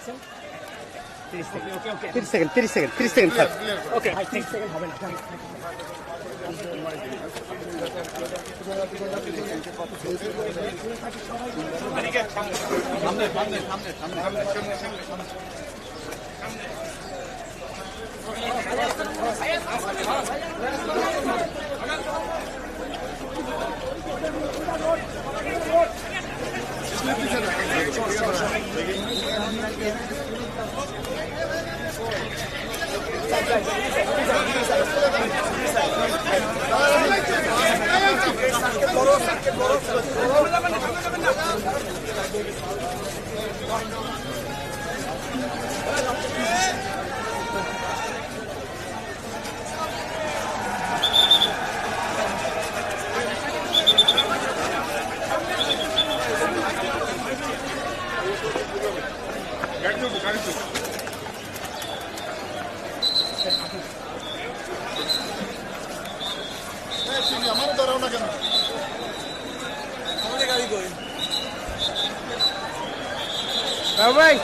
30 second sir. ওকে ভাই 30 second হবে না। আমারও ধরাও না কেন? আমাদের গাড়ি কই? ভাই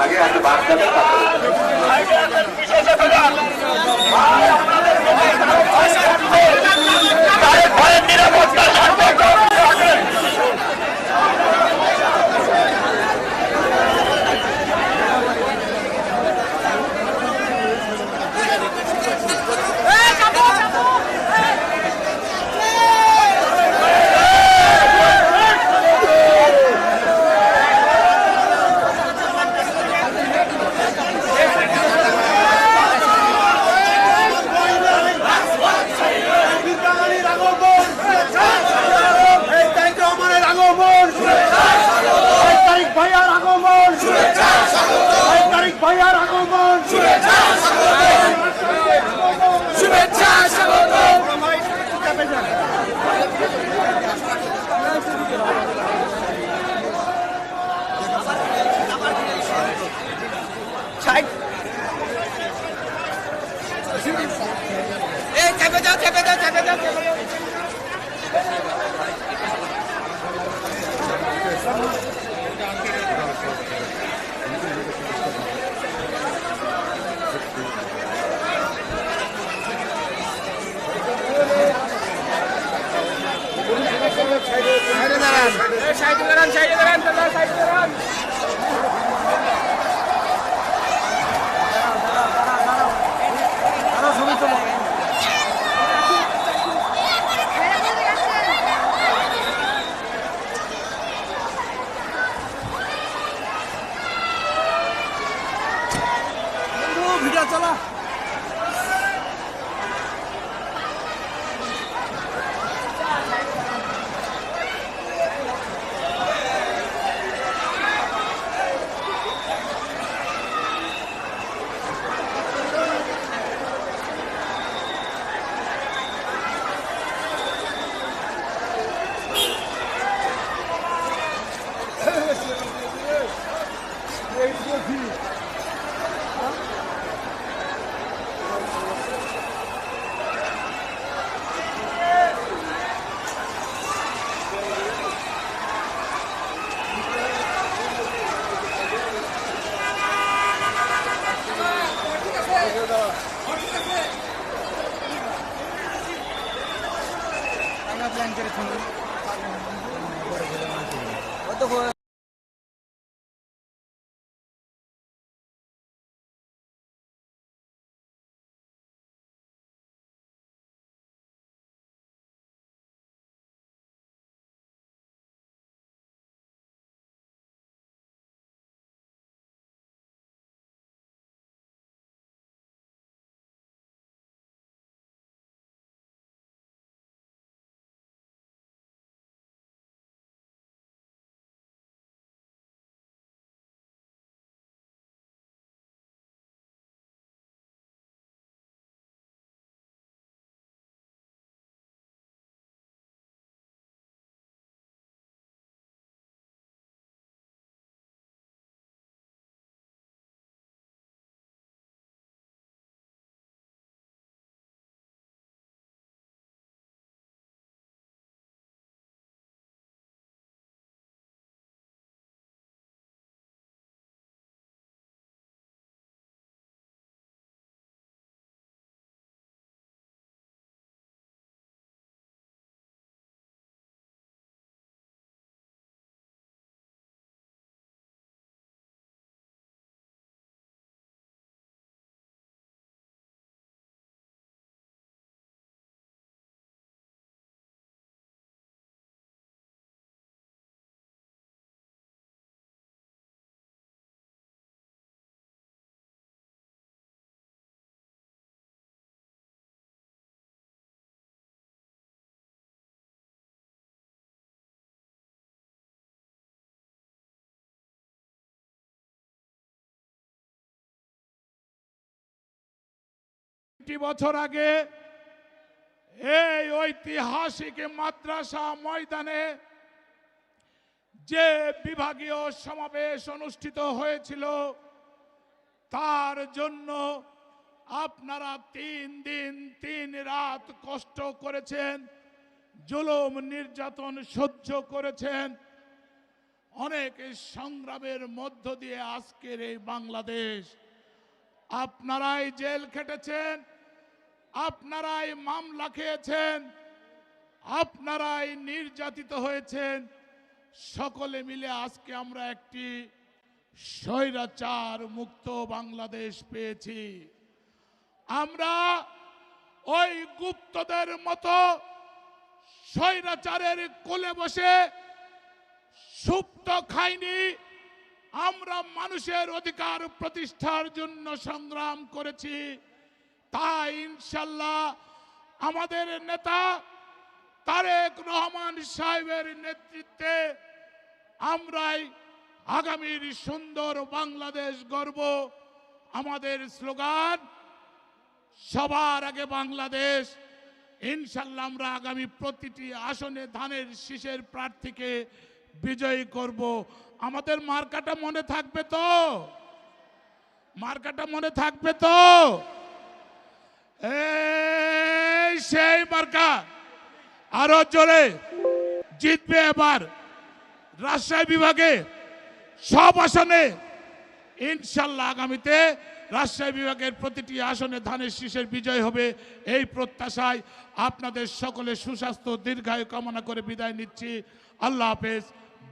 আগে আগে বাদ ভিডিও চলা। কত 63 বছর আগে এই ঐতিহাসিক মাদ্রাসা ময়দানে যে বিভাগীয় সমাবেশ অনুষ্ঠিত হয়েছিল, তার জন্য আপনারা 3 দিন 3 রাত কষ্ট করেছেন, জুলুম নির্যাতন সহ্য করেছেন। অনেক সংগ্রামের মধ্য দিয়ে আজকের এই বাংলাদেশ। আপনারাই জেল খেটেছেন, আপনারাই মামলা খেয়েছেন, আপনারাই নির্যাতিত হয়েছেন। সকলে মিলে আজকে আমরা একটি স্বৈরাচার মুক্ত বাংলাদেশ পেয়েছি। আমরা ওই গুপ্তদের মতো স্বৈরাচারের কোলে বসে সুপ্ত খাইনি। আমরা মানুষের অধিকার প্রতিষ্ঠার জন্য সংগ্রাম করেছি। তাই ইনশাল্লাহ আমাদের নেতা তারেক রহমান সাহেবের নেতৃত্বে আমরাই আগামীর সুন্দর বাংলাদেশ গড়ব। আমাদের স্লোগান সবার আগে বাংলাদেশ। ইনশাল্লাহ আমরা আগামী প্রতিটি আসনে ধানের শীষের প্রার্থীকে বিজয়ী করব। আমাদের মার্কাটা মনে থাকবে তো? মার্কাটা মনে থাকবে তো? এই সেই মার্কা, আরো জোরে জিতবে এবার। রাজশাহী বিভাগে সব আসনে ইনশাল্লাহ আগামীতে রাজশাহী বিভাগের প্রতিটি আসনে ধানের শীষের বিজয় হবে। এই প্রত্যাশায় আপনাদের সকলে সুস্বাস্থ্য দীর্ঘায়ু কামনা করে বিদায় নিচ্ছি। আল্লাহ হাফেজ।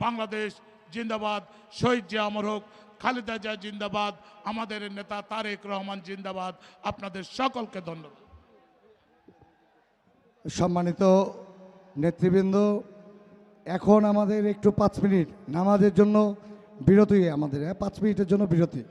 বাংলাদেশ জিন্দাবাদ। শহীদ জিয়া অমর হোক। খালেদা জিয়া জিন্দাবাদ। আমাদের নেতা তারেক রহমান জিন্দাবাদ। আপনাদের সকলকে ধন্যবাদ। সম্মানিত নেতৃবৃন্দ, এখন আমাদের একটু 5 মিনিট নামাজের জন্য বিরতি। আমাদের 5 মিনিটের জন্য বিরতি।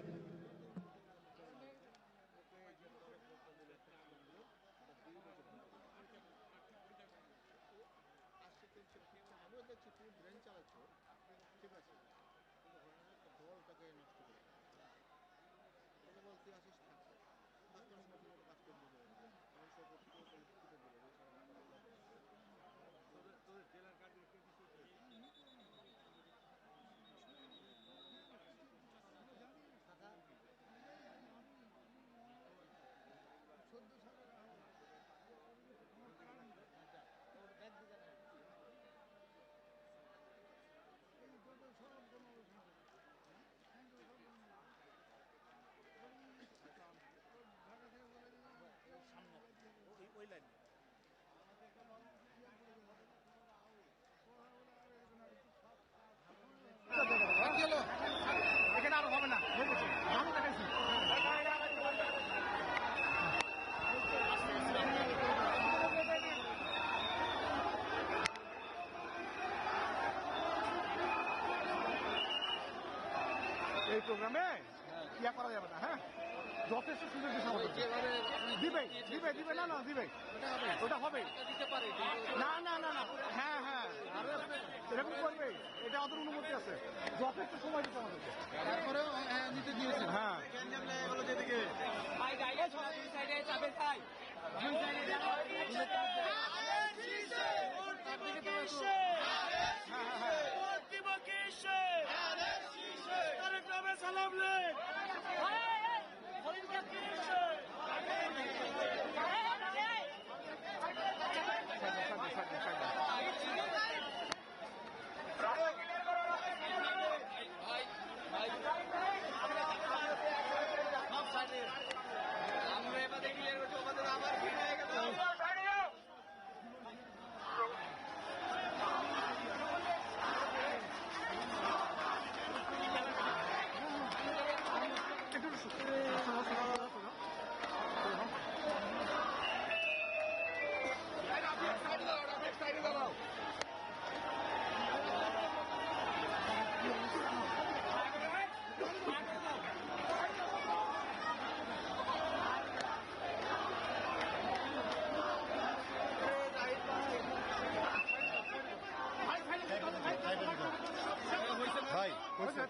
এই প্রোগ্রামে ইয়া করা যাবে না। হ্যাঁ, যথেষ্ট সুযোগ দিবে দিবে দিবে না না দিবে, ওটা হবে না না না না। হ্যাঁ হ্যাঁ, আরে এরকম করবে, এটা ওদের অনুমতি আছে। যথেষ্ট সময় দিতে আমাদেরকে। তারপরেও নিতে দিয়েছে। হ্যাঁ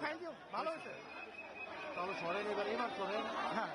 থ্যাংক ইউ, ভালো হয়েছে। তাহলে সরেন, এবার সরেন। হ্যাঁ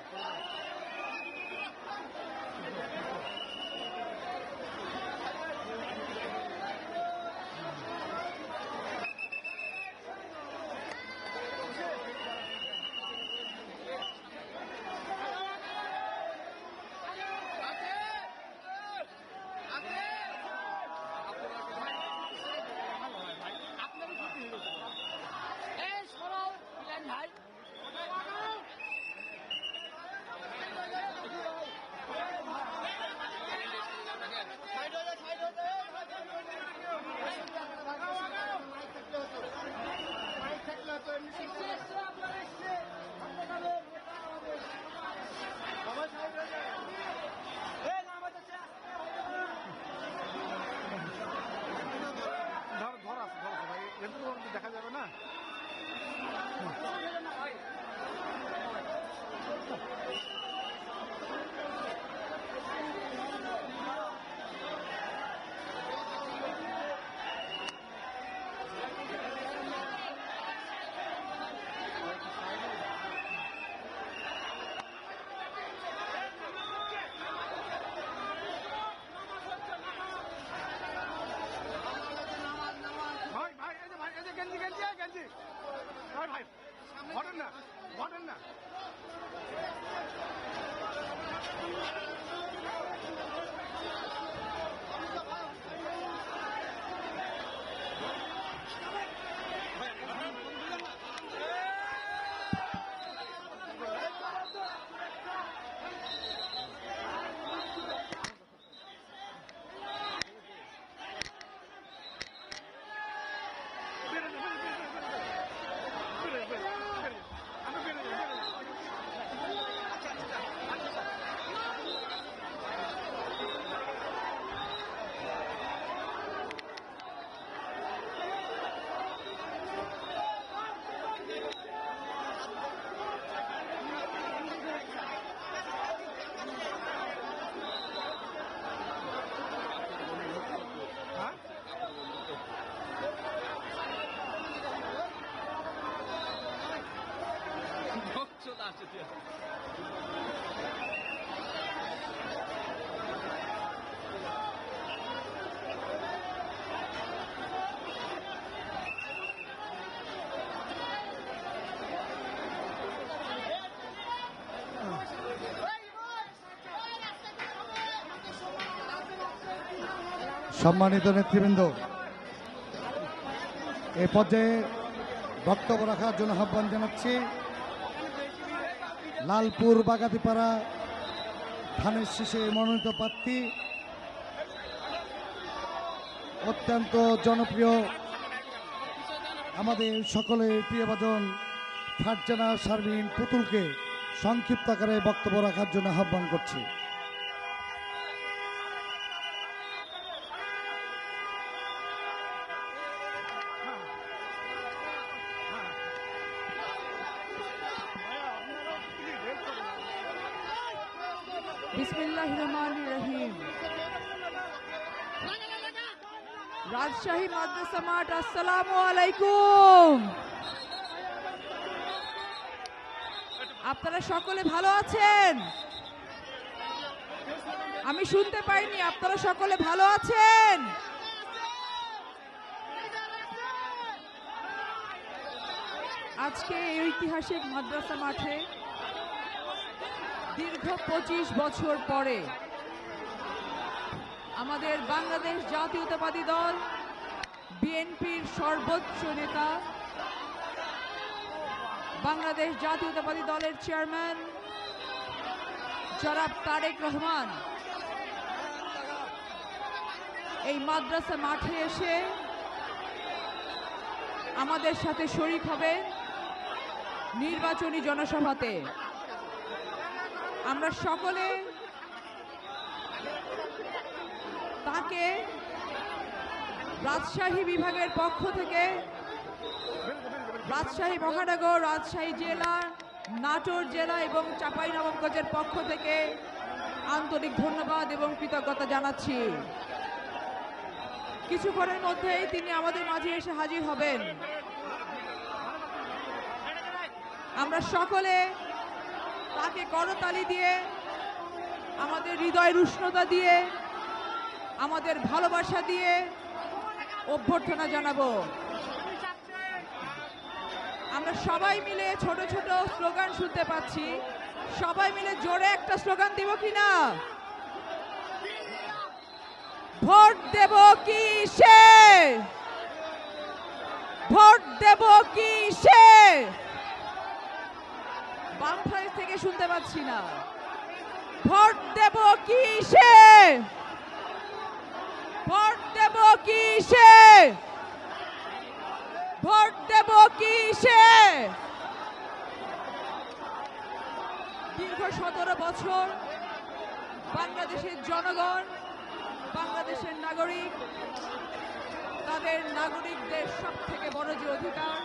সম্মানিত নেতৃবৃন্দ, এ পর্যায়ে বক্তব্য রাখার জন্য আহ্বান জানাচ্ছি লালপুর বাগাতিপাড়া ধানের শীষে মনোনীত প্রার্থী, অত্যন্ত জনপ্রিয় আমাদের সকলের প্রিয়ভাজন ফারজানা শারমিন পুতুলকে সংক্ষিপ্ত আকারে বক্তব্য রাখার জন্য আহ্বান করছি। বিসমিল্লাহির রহমানির রহিম। রাজশাহী মাদ্রাসা মাঠ, আসসালামু আলাইকুম। আপনারা সকলে ভালো আছেন? আমি শুনতে পাইনি। আপনারা সকলে ভালো আছেন? আজকে এই ঐতিহাসিক মাদ্রাসা মাঠে দীর্ঘ 25 বছর পরে আমাদের বাংলাদেশ জাতীয়তাবাদী দল বিএনপির সর্বোচ্চ নেতা, বাংলাদেশ জাতীয়তাবাদী দলের চেয়ারম্যান জনাব তারেক রহমান এই মাদ্রাসা মাঠে এসে আমাদের সাথে শরীক হবে নির্বাচনী জনসভাতে। আমরা সকলে তাকে রাজশাহী বিভাগের পক্ষ থেকে, রাজশাহী মহানগর, রাজশাহী জেলা, নাটোর জেলা এবং চাঁপাইনবাবগঞ্জের পক্ষ থেকে আন্তরিক ধন্যবাদ এবং কৃতজ্ঞতা জানাচ্ছি। কিছুক্ষণের মধ্যেই তিনি আমাদের মাঝে এসে হাজির হবেন। আমরা সকলে তাকে করতালি দিয়ে, আমাদের হৃদয়ের উষ্ণতা দিয়ে, আমাদের ভালোবাসা দিয়ে অভ্যর্থনা জানাবো। আমরা সবাই মিলে ছোট ছোট স্লোগান শুনতে পাচ্ছি। সবাই মিলে জোরে একটা স্লোগান দিব কিনা? ভোট দেব কিসে? ভোট দেব কিসে? বাম সাইড থেকে শুনতে পাচ্ছি না। ভোট দেব কিসে? ভোট দেব কিসে? ভোট দেব কিসে? দীর্ঘ 17 বছর বাংলাদেশের জনগণ, বাংলাদেশের নাগরিক, তাদের নাগরিকদের সব থেকে বড় যে অধিকার,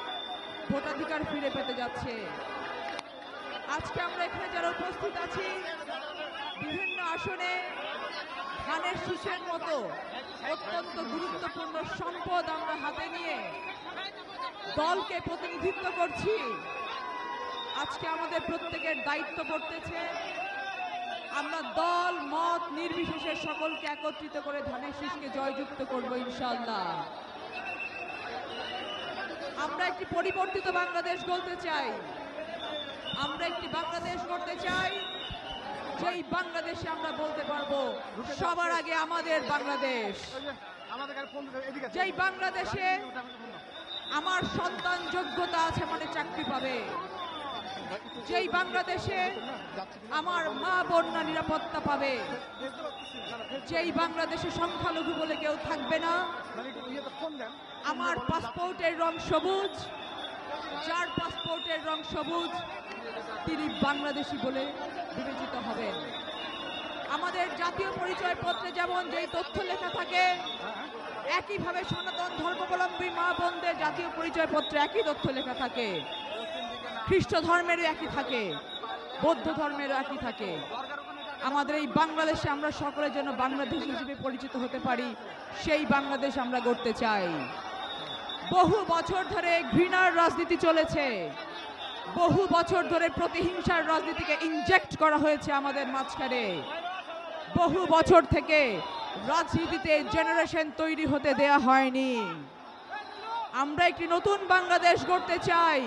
ভোটাধিকার ফিরে পেতে যাচ্ছে। আজকে আমরা এখানে যারা উপস্থিত আছি, বিভিন্ন আসনে ধানের শীষের মতো অত্যন্ত গুরুত্বপূর্ণ সম্পদ আমরা হাতে নিয়ে দলকে প্রতিনিধিত্ব করছি। আজকে আমাদের প্রত্যেকের দায়িত্ব পড়তেছে আমরা দল মত নির্বিশেষে সকলকে একত্রিত করে ধানের শীষকে জয়যুক্ত করব ইনশাআল্লাহ। আমরা একটি পরিবর্তিত বাংলাদেশ গড়তে চাই। আমরা একটি বাংলাদেশ গড়তে চাই যেই বাংলাদেশে আমরা বলতে পারবো সবার আগে আমাদের বাংলাদেশ। যেই বাংলাদেশে আমার সন্তান যোগ্যতা আছে মানে চাকরি পাবে। যেই বাংলাদেশে আমার মা বোনরা নিরাপত্তা পাবে। যেই বাংলাদেশে সংখ্যালঘু বলে কেউ থাকবে না। আমার পাসপোর্টের রং সবুজ, যার পাসপোর্টের রং সবুজ তিনি বাংলাদেশি বলে বিবেচিত হবেন। আমাদের জাতীয় পরিচয় পত্রে যেমন যেই তথ্য লেখা থাকে, একইভাবে সনাতন ধর্মাবলম্বী মা বোনদের জাতীয় পরিচয় পত্রে একই তথ্য লেখা থাকে। খ্রিস্ট ধর্মেরও একই থাকে, বৌদ্ধ ধর্মেরও একই থাকে। আমাদের এই বাংলাদেশে আমরা সকলের জন্য বাংলাদেশ হিসেবে পরিচিত হতে পারি, সেই বাংলাদেশ আমরা গড়তে চাই। বহু বছর ধরে ঘৃণার রাজনীতি চলেছে। বহু বছর ধরে প্রতিহিংসার রাজনীতিকে ইনজেক্ট করা হয়েছে আমাদের মাঝখানে। বহু বছর থেকে রাজনীতিতে জেনারেশন তৈরি হতে দেয়া হয়নি। আমরা একটি নতুন বাংলাদেশ গড়তে চাই।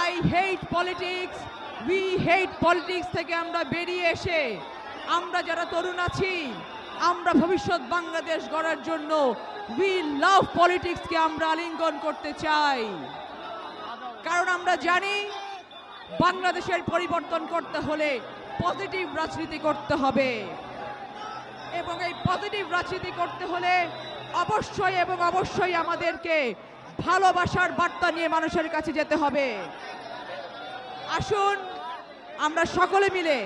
I hate politics, we hate politics থেকে আমরা বেরিয়ে এসে আমরা যারা তরুণ আছি, আমরা ভবিষ্যৎ বাংলাদেশ গড়ার জন্য উই লাভ পলিটিক্সকে আমরা আলিঙ্গন করতে চাই। কারণ আমরা জানি বাংলাদেশের পরিবর্তন করতে হলে পজিটিভ রাজনীতি করতে হবে, এবং এই পজিটিভ রাজনীতি করতে হলে অবশ্যই এবং অবশ্যই আমাদেরকে ভালোবাসার বার্তা নিয়ে মানুষের কাছে যেতে হবে। আসুন আমরা সকলে মিলে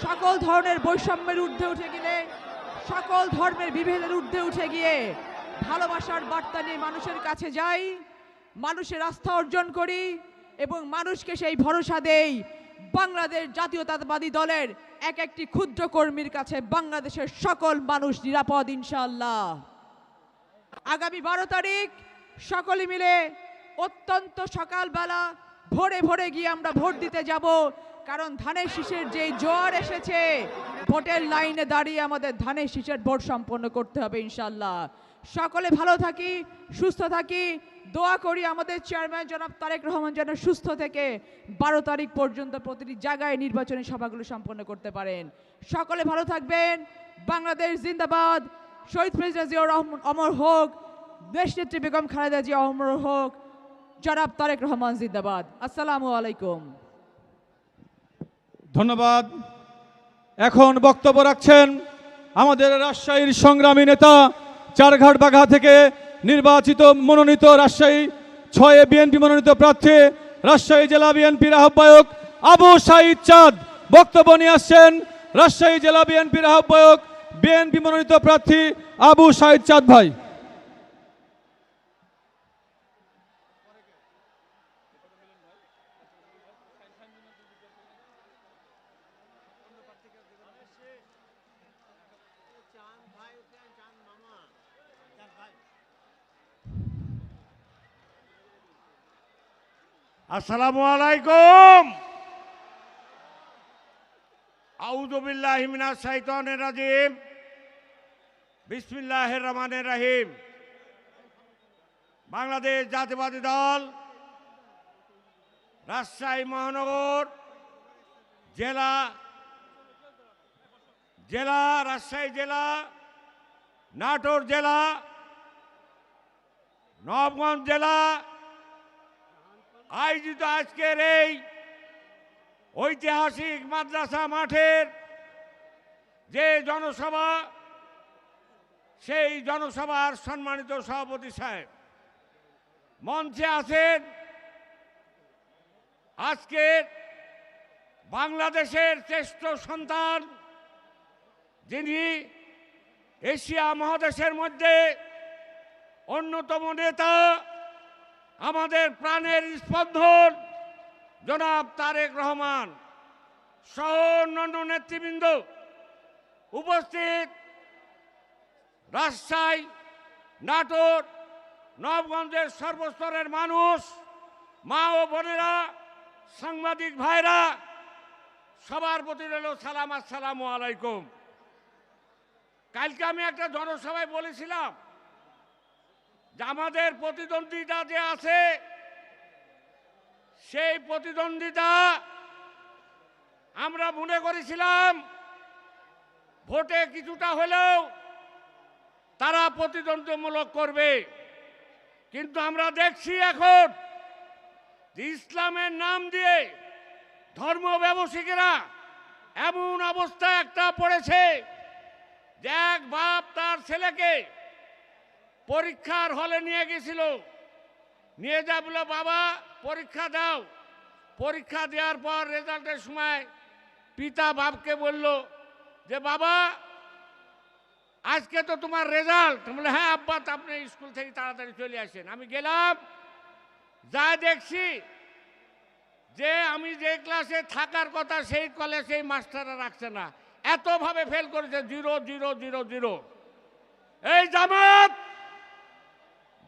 সকল ধরনের বৈষম্যের ঊর্ধ্বে উঠে গেলে, সকল ধর্মের বিভেদের ঊর্ধ্বে উঠে গিয়ে ভালোবাসার বার্তা নিয়ে মানুষের কাছে যাই, মানুষের আস্থা অর্জন করি এবং মানুষকে সেই ভরসা দেই বাংলাদেশ জাতীয়তাবাদী দলের এক একটি ক্ষুদ্র কর্মীর কাছে বাংলাদেশের সকল মানুষ নিরাপদ ইনশাআল্লাহ। আগামী 12 তারিখ সকলে মিলে অত্যন্ত সকালবেলা ভোরে ভোরে গিয়ে আমরা ভোট দিতে যাব, কারণ ধানের শীষের যে জোয়ার এসেছে, ভোটের লাইনে দাঁড়িয়ে আমাদের ধানের শীষের ভোট সম্পন্ন করতে হবে ইনশাআল্লাহ। সকলে ভালো থাকি, সুস্থ থাকি, দোয়া করি আমাদের চেয়ারম্যান জনাব তারেক রহমান যেন সুস্থ থেকে 12 তারিখ পর্যন্ত প্রতিটি জায়গায় নির্বাচনী সভাগুলো সম্পন্ন করতে পারেন। সকলে ভালো থাকবেন। বাংলাদেশ জিন্দাবাদ। শহীদ প্রেসিডেন্ট জিয়াউর রহমান অমর হোক। দেশনেত্রী বেগম খালেদা জিয়া অমর হোক। জনাব তারেক রহমান জিন্দাবাদ। আসসালামু আলাইকুম। ধন্যবাদ। এখন বক্তব্য রাখছেন আমাদের রাজশাহীর সংগ্রামী নেতা, চারঘাট বাঘা থেকে নির্বাচিত মনোনীত রাজশাহী 6 বিএনপি মনোনীত প্রার্থী, রাজশাহী জেলা বিএনপির আহ্বায়ক আবু সাঈদ চাঁদ বক্তব্য নিয়ে আসছেন। রাজশাহী জেলা বিএনপির আহ্বায়ক, বিএনপি মনোনীত প্রার্থী আবু সাঈদ চাঁদ ভাই। আসসালামু আলাইকুম। আউযু বিল্লাহি মিনাশ শাইতানির রাজিম। বিসমিল্লাহির রহমানির রহিম। বাংলাদেশ জাতীয়তাবাদী দল রাজশাহী মহানগর রাজশাহী জেলা, নাটোর জেলা, নবগঞ্জ জেলা আয়োজিত আজকের এই ঐতিহাসিক মাদ্রাসা মাঠের যে জনসভা, সেই জনসভার সম্মানিত সভাপতি সাহেব, মঞ্চে আছেন আজকের বাংলাদেশের শ্রেষ্ঠ সন্তান, যিনি এশিয়া মহাদেশের মধ্যে অন্যতম নেতা, আমাদের প্রাণের স্পন্দন জনাব তারেক রহমান সহ অন্যান্য নেতৃবৃন্দ উপস্থিত, রাজশাহী, নাটোর, নবগঞ্জের সর্বস্তরের মানুষ, মা ও বোনেরা, সাংবাদিক ভাইরা, সবার প্রতি রইল সালাম, আসসালামু আলাইকুম। কালকে আমি একটা জনসভায় বলেছিলাম যে আমাদের প্রতিদ্বন্দ্বিতা যে আছে, সেই প্রতিদ্বন্দ্বিতা আমরা মনে করেছিলাম ভোটে কিছুটা হলেও তারা প্রতিদ্বন্দ্বিতামূলক করবে, কিন্তু আমরা দেখছি এখন ইসলামের নাম দিয়ে ধর্ম ব্যবসায়ীরা এমন অবস্থা একটা পড়েছে যে এক বাপ তার ছেলেকে পরীক্ষার হলে নিয়ে গেছিল, নিয়ে যা বলে বাবা পরীক্ষা দাও। পরীক্ষা দেওয়ার পর রেজাল্টের সময় পিতা বাপকে বলল যে বাবা আজকে তো তোমার রেজাল্ট। বলে হ্যাঁ আব্বা, তো আপনি স্কুল থেকে তাড়াতাড়ি চলে আসেন। আমি গেলাম, যা দেখছি যে আমি যে ক্লাসে থাকার কথা সেই ক্লাসে মাস্টাররা রাখছে না, এতভাবে ফেল করেছে, 0 0 0 0। এই জামাত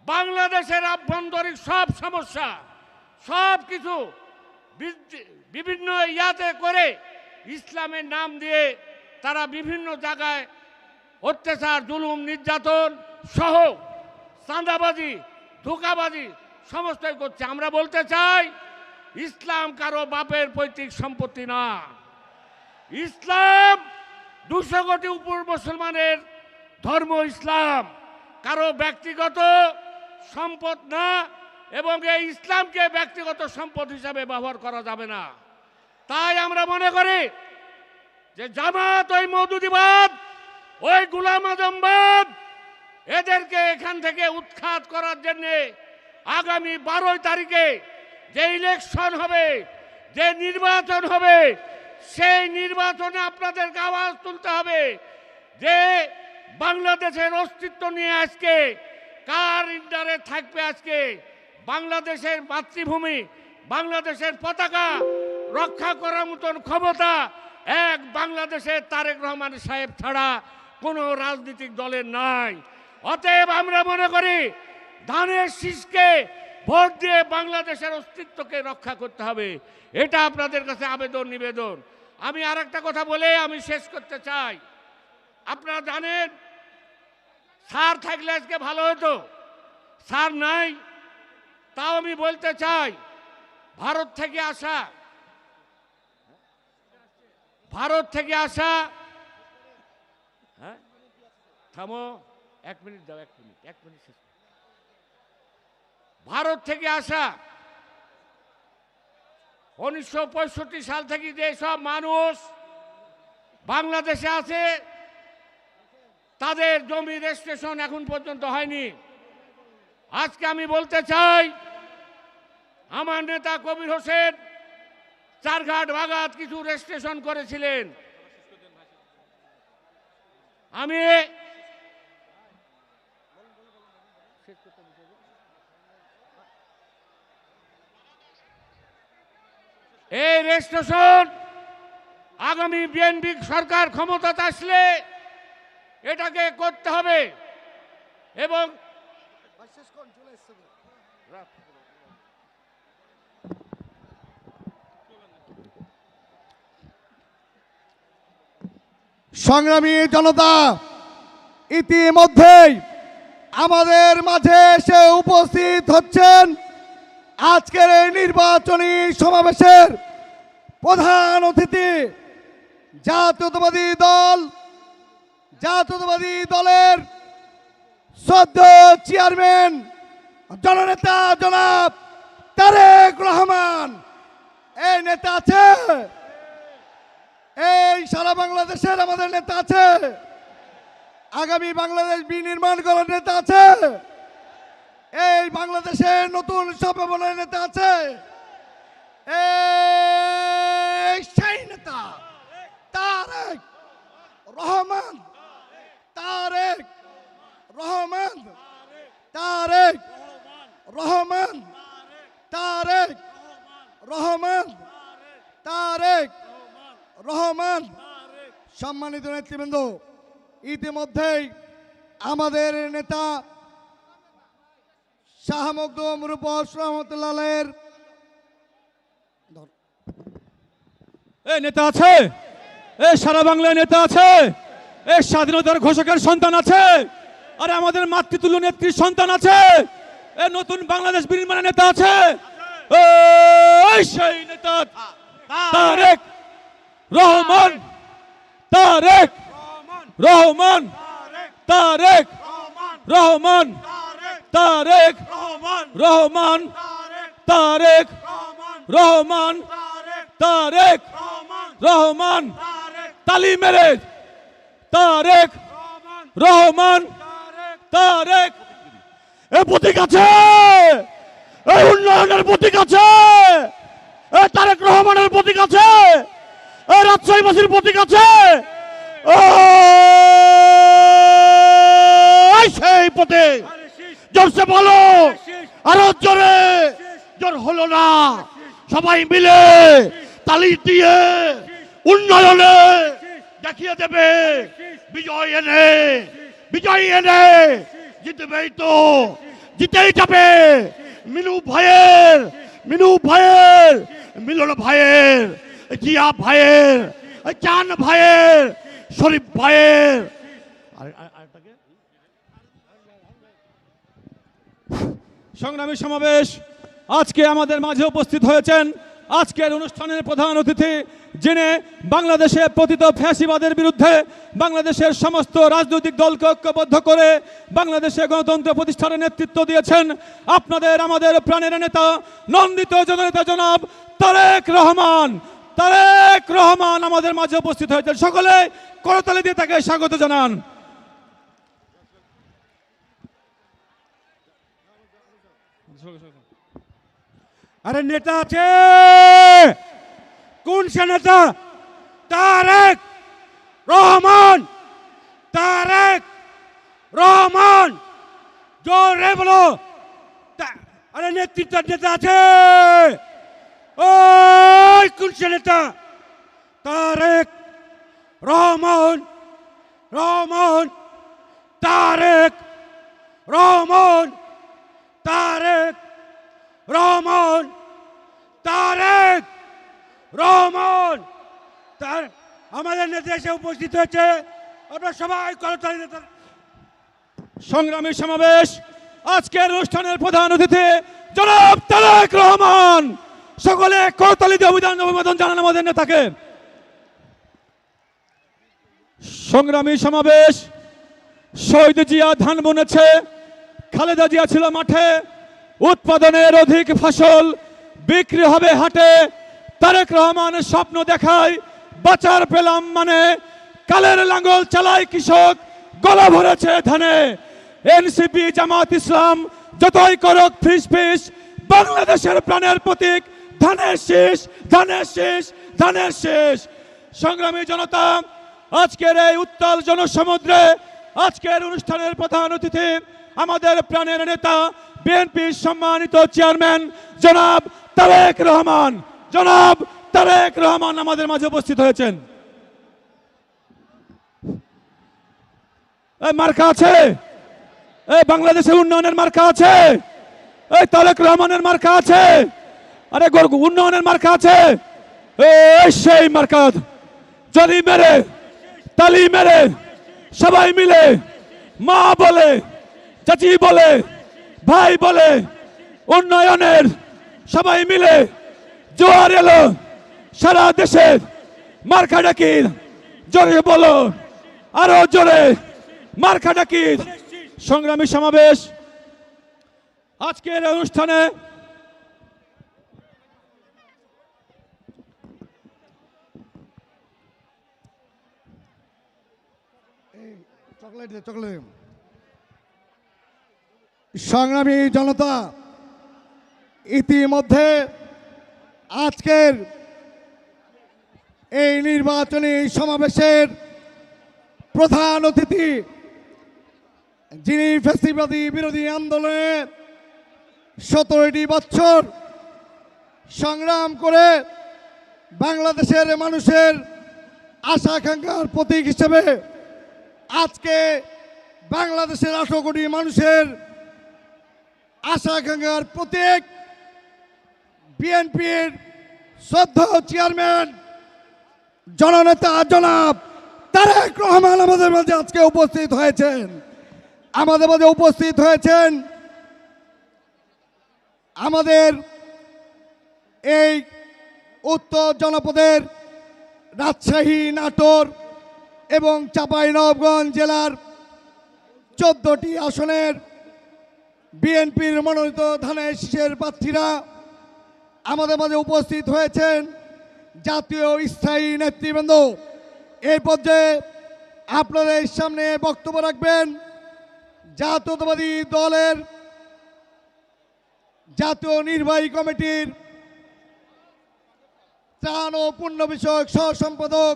বাংলাদেশের আভ্যন্তরীণ সব সমস্যা, সব কিছু বিভিন্ন ইয়াতে করে ইসলামের নাম দিয়ে তারা বিভিন্ন জায়গায় অত্যাচার জুলুম নির্যাতন সহ চাঁদাবাজি ধোঁকাবাজি সমস্তই করছে। আমরা বলতে চাই ইসলাম কারো বাপের পৈতৃক সম্পত্তি না। ইসলাম 200 কোটি উপর মুসলমানের ধর্ম ইসলাম, কারো ব্যক্তিগত সম্পদ না, এবং এই ইসলামকে ব্যক্তিগত সম্পদ হিসাবে ব্যবহার করা যাবে না। তাই আমরা মনে করি যে জামাত ওই মওদুদিবাদ ওই গোলাম আজমবাদ এদেরকে এখান থেকে উৎখাত করার জন্য আগামী 12 তারিখে যে ইলেকশন হবে, যে নির্বাচন হবে, সেই নির্বাচনে আপনাদেরকে আওয়াজ তুলতে হবে যে বাংলাদেশের অস্তিত্ব নিয়ে আজকে কার ইন্ডারে থাকবে। আজকে বাংলাদেশের মাতৃভূমি, বাংলাদেশের পতাকা রক্ষা করার মতন ক্ষমতা এক বাংলাদেশের তারেক রহমান সাহেব ছাড়া কোনো রাজনৈতিক দলের নাই। অতএব আমরা মনে করি ধানের শীষকে ভোট দিয়ে বাংলাদেশের অস্তিত্বকে রক্ষা করতে হবে। এটা আপনাদের কাছে আবেদন নিবেদন। আমি আর একটা কথা বলে আমি শেষ করতে চাই। আপনারা জানেন স্যার থাকলে আজকে ভালো হতো, স্যার নাই। তাও আমি বলতে চাই ভারত থেকে আসা হ্যাঁ থামো 1 মিনিট দাও, 1 মিনিট শেষ। ভারত থেকে আসা 1965 সাল থেকে যে সব মানুষ বাংলাদেশে আছে তাদের জমি রেজিস্ট্রেশন এখন পর্যন্ত হয়নি। আজকে আমি বলতে চাই আমার নেতা কবির হোসেন চারঘাট বাগাত কিছু রেজিস্ট্রেশন করেছিলেন। আমি এই রেজিস্ট্রেশন আগামী বিএনপি সরকার ক্ষমতাতে আসলে এটাকে করতে হবে। এবং সংগ্রামী জনতা, ইতিমধ্যেই আমাদের মাঝে এসে উপস্থিত হচ্ছেন আজকের এই নির্বাচনী সমাবেশের প্রধান অতিথি, জাতীয়তাবাদী দলের সদ্য চেয়ারম্যান জননেতা জনাব তারেক রহমান। এই নেতা আছে, এই সারা বাংলাদেশের আমাদের নেতা আছে, আগামী বাংলাদেশ বিনির্মাণ করার নেতা আছে, এই বাংলাদেশের নতুন সম্ভাবনার নেতা আছে। এই সেই নেতা তারেক রহমান, তারেক রহমান, তারেক রহমান, তারেক রহমান, তারেক রহমান। সম্মানিত নেতৃবৃন্দ, ইতিমধ্যেই আমাদের নেতা শাহ মখদুম রূপস রহমতুল্লাহের নেতা আছে, সারা বাংলায় নেতা আছে, স্বাধীনতার ঘোষকের সন্তান আছে, আর আমাদের মাতৃতুল্য নেত্রীর সন্তান আছে, নতুন বাংলাদেশ বিনির্মাণের নেতা আছে। সেই নেতা তারেক রহমান, তারেক রহমান, তারেক রহমান, তারেক রহমান, তারেক রহমান, তারেক রহমান, তালি মেরে তারেক রহমান, তারেক। এ প্রতীক আছে, এই উন্নয়নের প্রতীক আছে, তারেক রহমানের প্রতীক আছে, রাজশাহীবাসীর প্রতীক আছে। সেই পথে জোরসে বলো, আরো জোরে, জোর হলো না, সবাই মিলে তালি দিয়ে উন্নয়নে দেখিয়ে দেবে বিজয় এনে, বিজয় এনে জিতবেই তো, জিতেই যাবে। মিনু ভাইয়ের মিলন ভাইয়ের, জিয়া ভাইয়ের, চান ভাইয়ের, শরীফ ভাইয়ের, সংগ্রামী সমাবেশ, আজকে আমাদের মাঝে উপস্থিত হয়েছেন আজকের অনুষ্ঠানের প্রধান অতিথি, যিনি বাংলাদেশে পতিত ফ্যাসিবাদের বিরুদ্ধে বাংলাদেশের সমস্ত রাজনৈতিক দলকে ঐক্যবদ্ধ করে বাংলাদেশে গণতন্ত্র প্রতিষ্ঠানের নেতৃত্ব দিয়েছেন। আপনাদের আমাদের প্রাণের নেতা, নন্দিত জননেতা জনাব তারেক রহমান। তারেক রহমান আমাদের মাঝে উপস্থিত হয়েছেন। সকলে করতালি দিয়ে তাকে স্বাগত জানান। আরে নেতা আছে, কোন সে নেতা? তারেক রহমান, তারেক রহমান, জোরে বলো। আরে নেতৃত্বের নেতা আছে, ওই কোন সে নেতা? তারেক রহমান, রহমান, তারেক রহমান, তারেক রহমান, তারেক রহমান। আমাদের নেতা এসে উপস্থিত হয়েছে, আপনারা সবাই করতালি নেতা। সংগ্রামী সমাবেশ, আজকের অনুষ্ঠানের প্রধান অতিথি জনাব তারেক রহমান। সকলে করতালি দিয়ে অভিবাদন জানান আমাদের নেতাকে। সংগ্রামী সমাবেশ, শহীদ জিয়া ধান বুনেছে, খালেদা জিয়া ছিল মাঠে, উৎপাদনের অধিক ফসল বিক্রি হবে হাটে। তারেক রহমান স্বপ্ন দেখায় বাঁচার পেলাম মানে, কালের লাঙ্গল চালায় কৃষক, গলা ভরেছে ধানে। এনসিপি জামাত ইসলাম যতই করক ফিস ফিস, বাংলাদেশের প্রাণের প্রতীক ধানের শীষ, ধানের শীষ, ধানের শীষ। সংগ্রামী জনতা, আজকের এই উত্তাল জনসমুদ্রে আজকের অনুষ্ঠানের প্রধান অতিথি আমাদের প্রাণের নেতা, বিএনপির সম্মানিত চেয়ারম্যান জনাব তারেক রহমান। জনাব তারেক রহমান আমাদের মাঝে উপস্থিত হয়েছেন। এই মার্কা আছে, এই বাংলাদেশের উন্নয়নের মার্কা আছে, এই তারেক রহমানের মার্কা আছে, আরে উন্নয়নের মার্কা আছে, এই সেই মার্কা। যদি মেরে তালি মেরে সবাই মিলে মা বলে, চাচি বলে, ভাই বলে, উন্নয়নের সবাই মিলে জোয়ার এলো সারা দেশে, মার্কা ডাকি জোরে বলো, আরো জোরে মার্কা ডাকি। সংগ্রামী সমাবেশ, আজকের অনুষ্ঠানে চকলেট দে, চকলেট। সংগ্রামী জনতা, ইতিমধ্যে আজকের এই নির্বাচনী সমাবেশের প্রধান অতিথি, যিনি ফ্যাসিবাদী বিরোধী আন্দোলনে 17টি বছর সংগ্রাম করে বাংলাদেশের মানুষের আশা আকাঙ্ক্ষার প্রতীক হিসেবে আজকে বাংলাদেশের 18 কোটি মানুষের আশা আকাঙ্ক্ষার প্রতীক বিএনপির শ্রদ্ধেয় চেয়ারম্যান জননেতা জনাব তারেক রহমান আমাদের মাঝে আজকে উপস্থিত হয়েছেন। আমাদের মাঝে উপস্থিত হয়েছেন আমাদের এই উত্তর জনপদের রাজশাহী, নাটোর এবং চাঁপাইনবাবগঞ্জ জেলার 14টি আসনের বিএনপির মনোনীত ধানের শীষের প্রার্থীরা আমাদের মাঝে উপস্থিত হয়েছেন। জাতীয় স্থায়ী নেতৃবৃন্দ এই পর্যায়ে আপনাদের সামনে বক্তব্য রাখবেন জাতীয়তাবাদী দলের জাতীয় নির্বাহী কমিটির ত্রাণ ও পুণ্য বিষয়ক সহ সম্পাদক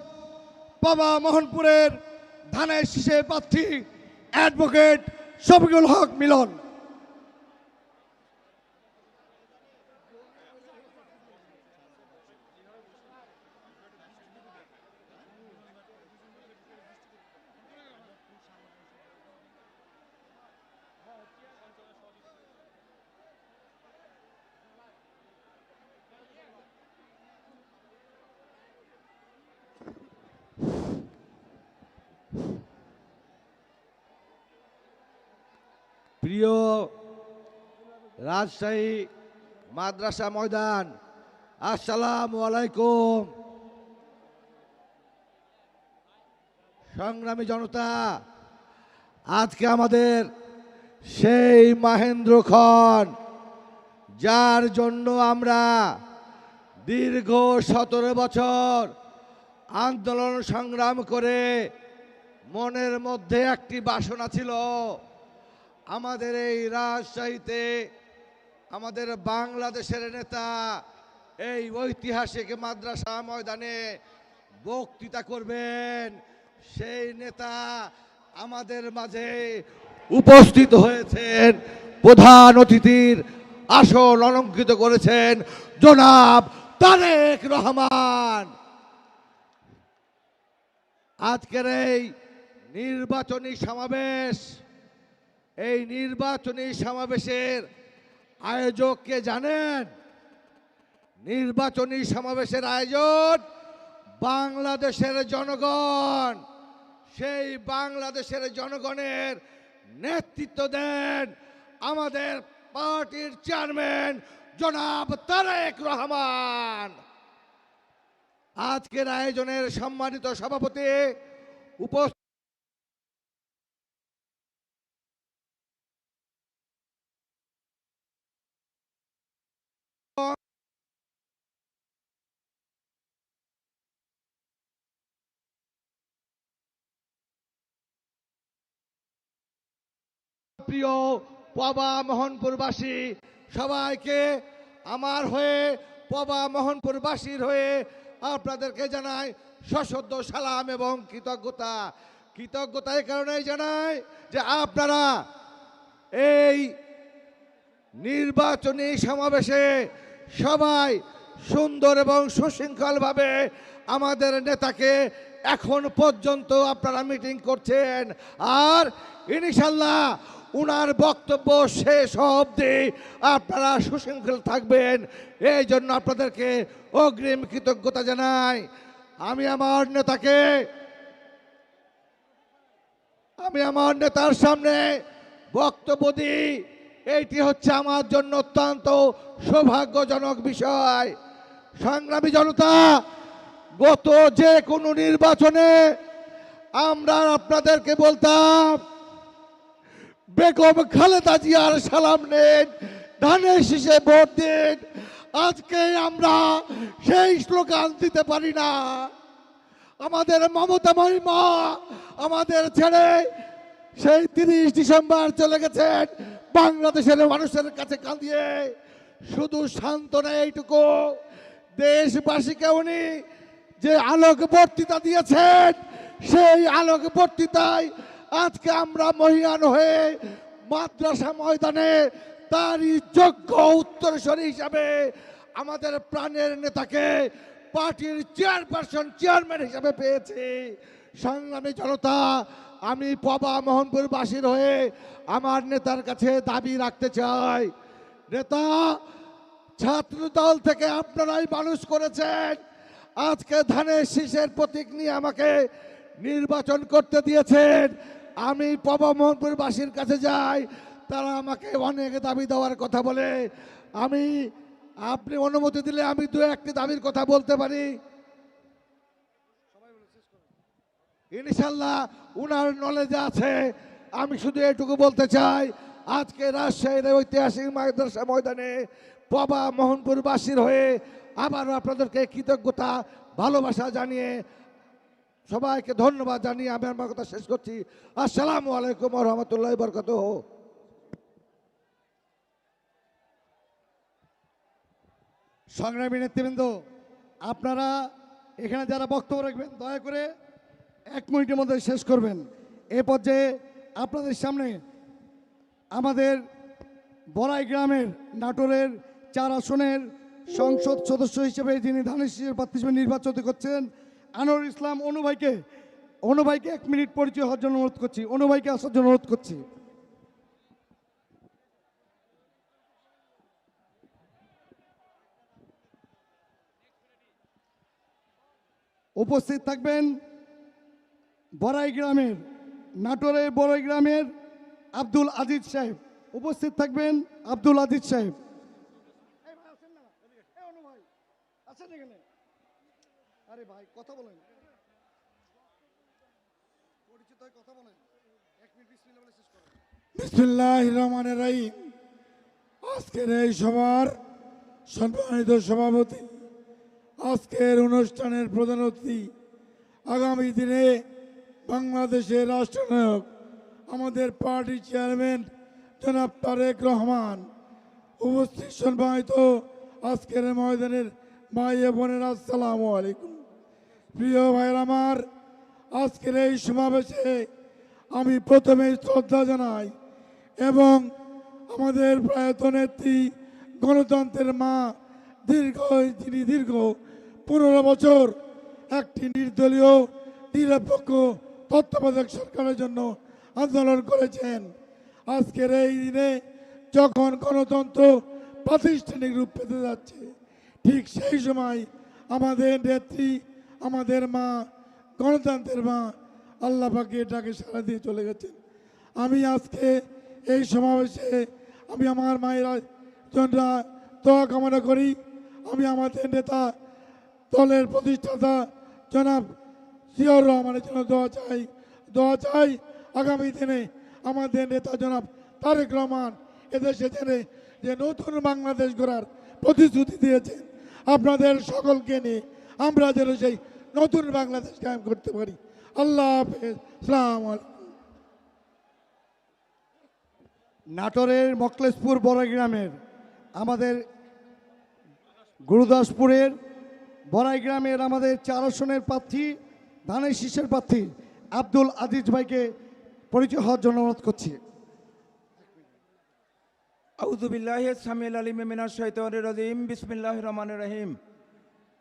বাবা মোহনপুরের ধানের শীষের প্রার্থী অ্যাডভোকেট শফিকুল হক মিলন। প্রিয় রাজশাহী মাদ্রাসা ময়দান, আসসালামু আলাইকুম। সংগ্রামী জনতা, আজকে আমাদের সেই মাহেন্দ্র খন, যার জন্য আমরা দীর্ঘ 17 বছর আন্দোলন সংগ্রাম করে মনের মধ্যে একটি বাসনা ছিল, আমাদের এই রাজশাহীতে আমাদের বাংলাদেশের নেতা এই ঐতিহাসিক মাদ্রাসা ময়দানে বক্তৃতা করবেন। সেই নেতা আমাদের মাঝে উপস্থিত হয়েছেন, প্রধান অতিথির আসন অলঙ্কৃত করেছেন জনাব তারেক রহমান। আজকের এই নির্বাচনী সমাবেশ, এই নির্বাচনী সমাবেশের আয়োজককে জানেন? নির্বাচনী সমাবেশের আয়োজন বাংলাদেশের জনগণ। সেই বাংলাদেশের জনগণের নেতৃত্ব দেন আমাদের পার্টির চেয়ারম্যান জনাব তারেক রহমান। আজকের আয়োজনের সম্মানিত সভাপতি উপস্থিত প্রিয় পবা মোহনপুরবাসী, সবাইকে আমার হয়ে, পবা মোহনপুরবাসীর হয়ে আপনাদেরকে জানাই সশ্রদ্ধ সালাম এবং কৃতজ্ঞতা। কৃতজ্ঞতা এই কারণেই জানাই যে আপনারা এই নির্বাচনী সমাবেশে সবাই সুন্দর এবং সুশৃঙ্খলভাবে আমাদের নেতাকে এখন পর্যন্ত আপনারা মিটিং করছেন, আর ইনশাল্লাহ উনার বক্তব্য শেষ অবধি আপনারা সুশৃঙ্খল থাকবেন। এই জন্য আপনাদেরকে অগ্রিম কৃতজ্ঞতা জানাই। আমি আমার নেতার সামনে বক্তব্য দিই, এইটি হচ্ছে আমার জন্য অত্যন্ত সৌভাগ্যজনক বিষয়। সংগ্রামী জনতা, গত যে কোনো নির্বাচনে আমরা আপনাদেরকে বলতাম বেগম খালেদা জিয়ার সালাম নেন, ধানের শীষে ভোট দিন। আজকে আমরা সেই স্লোগান দিতে পারি না। আমাদের মমতাময়ী মা আমাদের ছেড়ে সেই 30 ডিসেম্বর চলে গেছেন বাংলাদেশের মানুষের কাছে কাঁদিয়ে। শুধু সান্ত্বনা এইটুকু, দেশবাসীকে উনি যে আলোক বক্তৃতা দিয়েছেন, সেই আলোক বক্তৃতায় আজকে আমরা মহিয়ান হয়ে মাদ্রাসা ময়দানে তারই যোগ্য উত্তরসূরি হিসাবে আমাদের প্রাণের নেতাকে পার্টির চেয়ারম্যান হিসাবে পেয়েছি। সংগ্রামী জনতা, আমি পবা মোহনপুরবাসীর হয়ে আমার নেতার কাছে দাবি রাখতে চাই, নেতা, ছাত্র দল থেকে আপনারাই মানুষ করেছেন, আজকে ধানের শীষের প্রতীক নিয়ে আমাকে নির্বাচন করতে দিয়েছেন। আমি পবা মোহনপুরবাসীর কাছে যাই, তারা আমাকে অনেক দাবি দেওয়ার কথা বলে। আপনি অনুমতি দিলে আমি 2-1টি দাবির কথা বলতে পারি। ইনশাল্লাহ উনার নলেজে আছে। আমি শুধু এটুকু বলতে চাই, আজকে রাজশাহীর ঐতিহাসিক মাদ্রাসা ময়দানে পবা মোহনপুরবাসীর হয়ে আবারও আপনাদেরকে কৃতজ্ঞতা ভালোবাসা জানিয়ে সবাইকে ধন্যবাদ জানিয়ে আমি আমার কথা শেষ করছি। আসসালামু আলাইকুম ওয়া রাহমাতুল্লাহি ওয়া বারাকাতুহু। সংগ্রামী নেতৃবৃন্দ, আপনারা এখানে যারা বক্তব্য রাখবেন দয়া করে 1 মিনিটের মধ্যে শেষ করবেন। এ পর্যায়ে আপনাদের সামনে আমাদের বড়াই গ্রামের নাটোরের 4 আসনের সংসদ সদস্য হিসেবে যিনি ধানের শীষের প্রার্থী হিসেবে নির্বাচিত করছেন আনোয়ার ইসলাম অনু ভাইকে 1 মিনিট পরিচয় হওয়ার জন্য অনুরোধ করছি। অনু ভাইকে আসার জন্য অনুরোধ করছি। উপস্থিত থাকবেন বড়াই গ্রামের, নাটোরের বড়াই গ্রামের আব্দুল আজিজ সাহেব। উপস্থিত থাকবেন আব্দুল আজিজ সাহেব। আরে ভাই কথা বলেন, পরিচিত হয়ে কথা বলেন, 1 মিনিট বিসমিল্লাহ বলে শেষ করেন। বিসমিল্লাহির রহমানির রহিম। আজকের এই সভার সম্মানিত সভাপতি, আজকের অনুষ্ঠানের প্রধান অতিথি, আগামী দিনে বাংলাদেশের রাষ্ট্রনায়ক আমাদের পার্টি চেয়ারম্যান জনাব তারেক রহমান, উপস্থিত সম্মানিত আজকের ময়দানের ভাই বোনেরা, আসসালামু আলাইকুম। প্রিয় ভাইয়ের আমার, আজকের এই সমাবেশে আমি প্রথমে শ্রদ্ধা জানাই এবং আমাদের প্রয়াত নেত্রী, গণতন্ত্রের মা, যিনি দীর্ঘ 15 বছর একটি নির্দলীয় নিরপেক্ষ তত্ত্বাবধায়ক সরকারের জন্য আন্দোলন করেছেন। আজকের এই দিনে যখন গণতন্ত্র প্রাতিষ্ঠানিক রূপ পেতে যাচ্ছে, ঠিক সেই সময় আমাদের নেত্রী, আমাদের মা, গণতন্ত্রের মা আল্লাহ পাকে ডাকে সাড়া দিয়ে চলে গেছেন। আমি আজকে এই সমাবেশে আমি আমার মায়ের জন্য দোয়া কামনা করি। আমি আমাদের নেতা, দলের প্রতিষ্ঠাতা জনাব জিয়াউর রহমানের জন্য দোয়া চাই আগামী দিনে আমাদের নেতা জনাব তারেক রহমান এদেশে জেনে যে নতুন বাংলাদেশ গড়ার প্রতিশ্রুতি দিয়েছেন, আপনাদের সকলকে নিয়ে আমরা যেন সেই নতুন বাংলাদেশ কায়েম করতে পারি। আল্লাহ হাফেজ, আসসালামু আলাইকুম। নাটোরের মকলেশপুর বড়াই গ্রামের, আমাদের গুরুদাসপুরের বড়াই গ্রামের আমাদের 4 আসনের প্রার্থী, ধানের শীষের প্রার্থী আব্দুল আজিজ ভাইকে পরিচয় হওয়ার জন্য অনুরোধ করছি। আউযু বিল্লাহি সামিউল আলিম মিনাশ শাইতানির রাজিম। বিসমিল্লাহির রহমানির রহিম।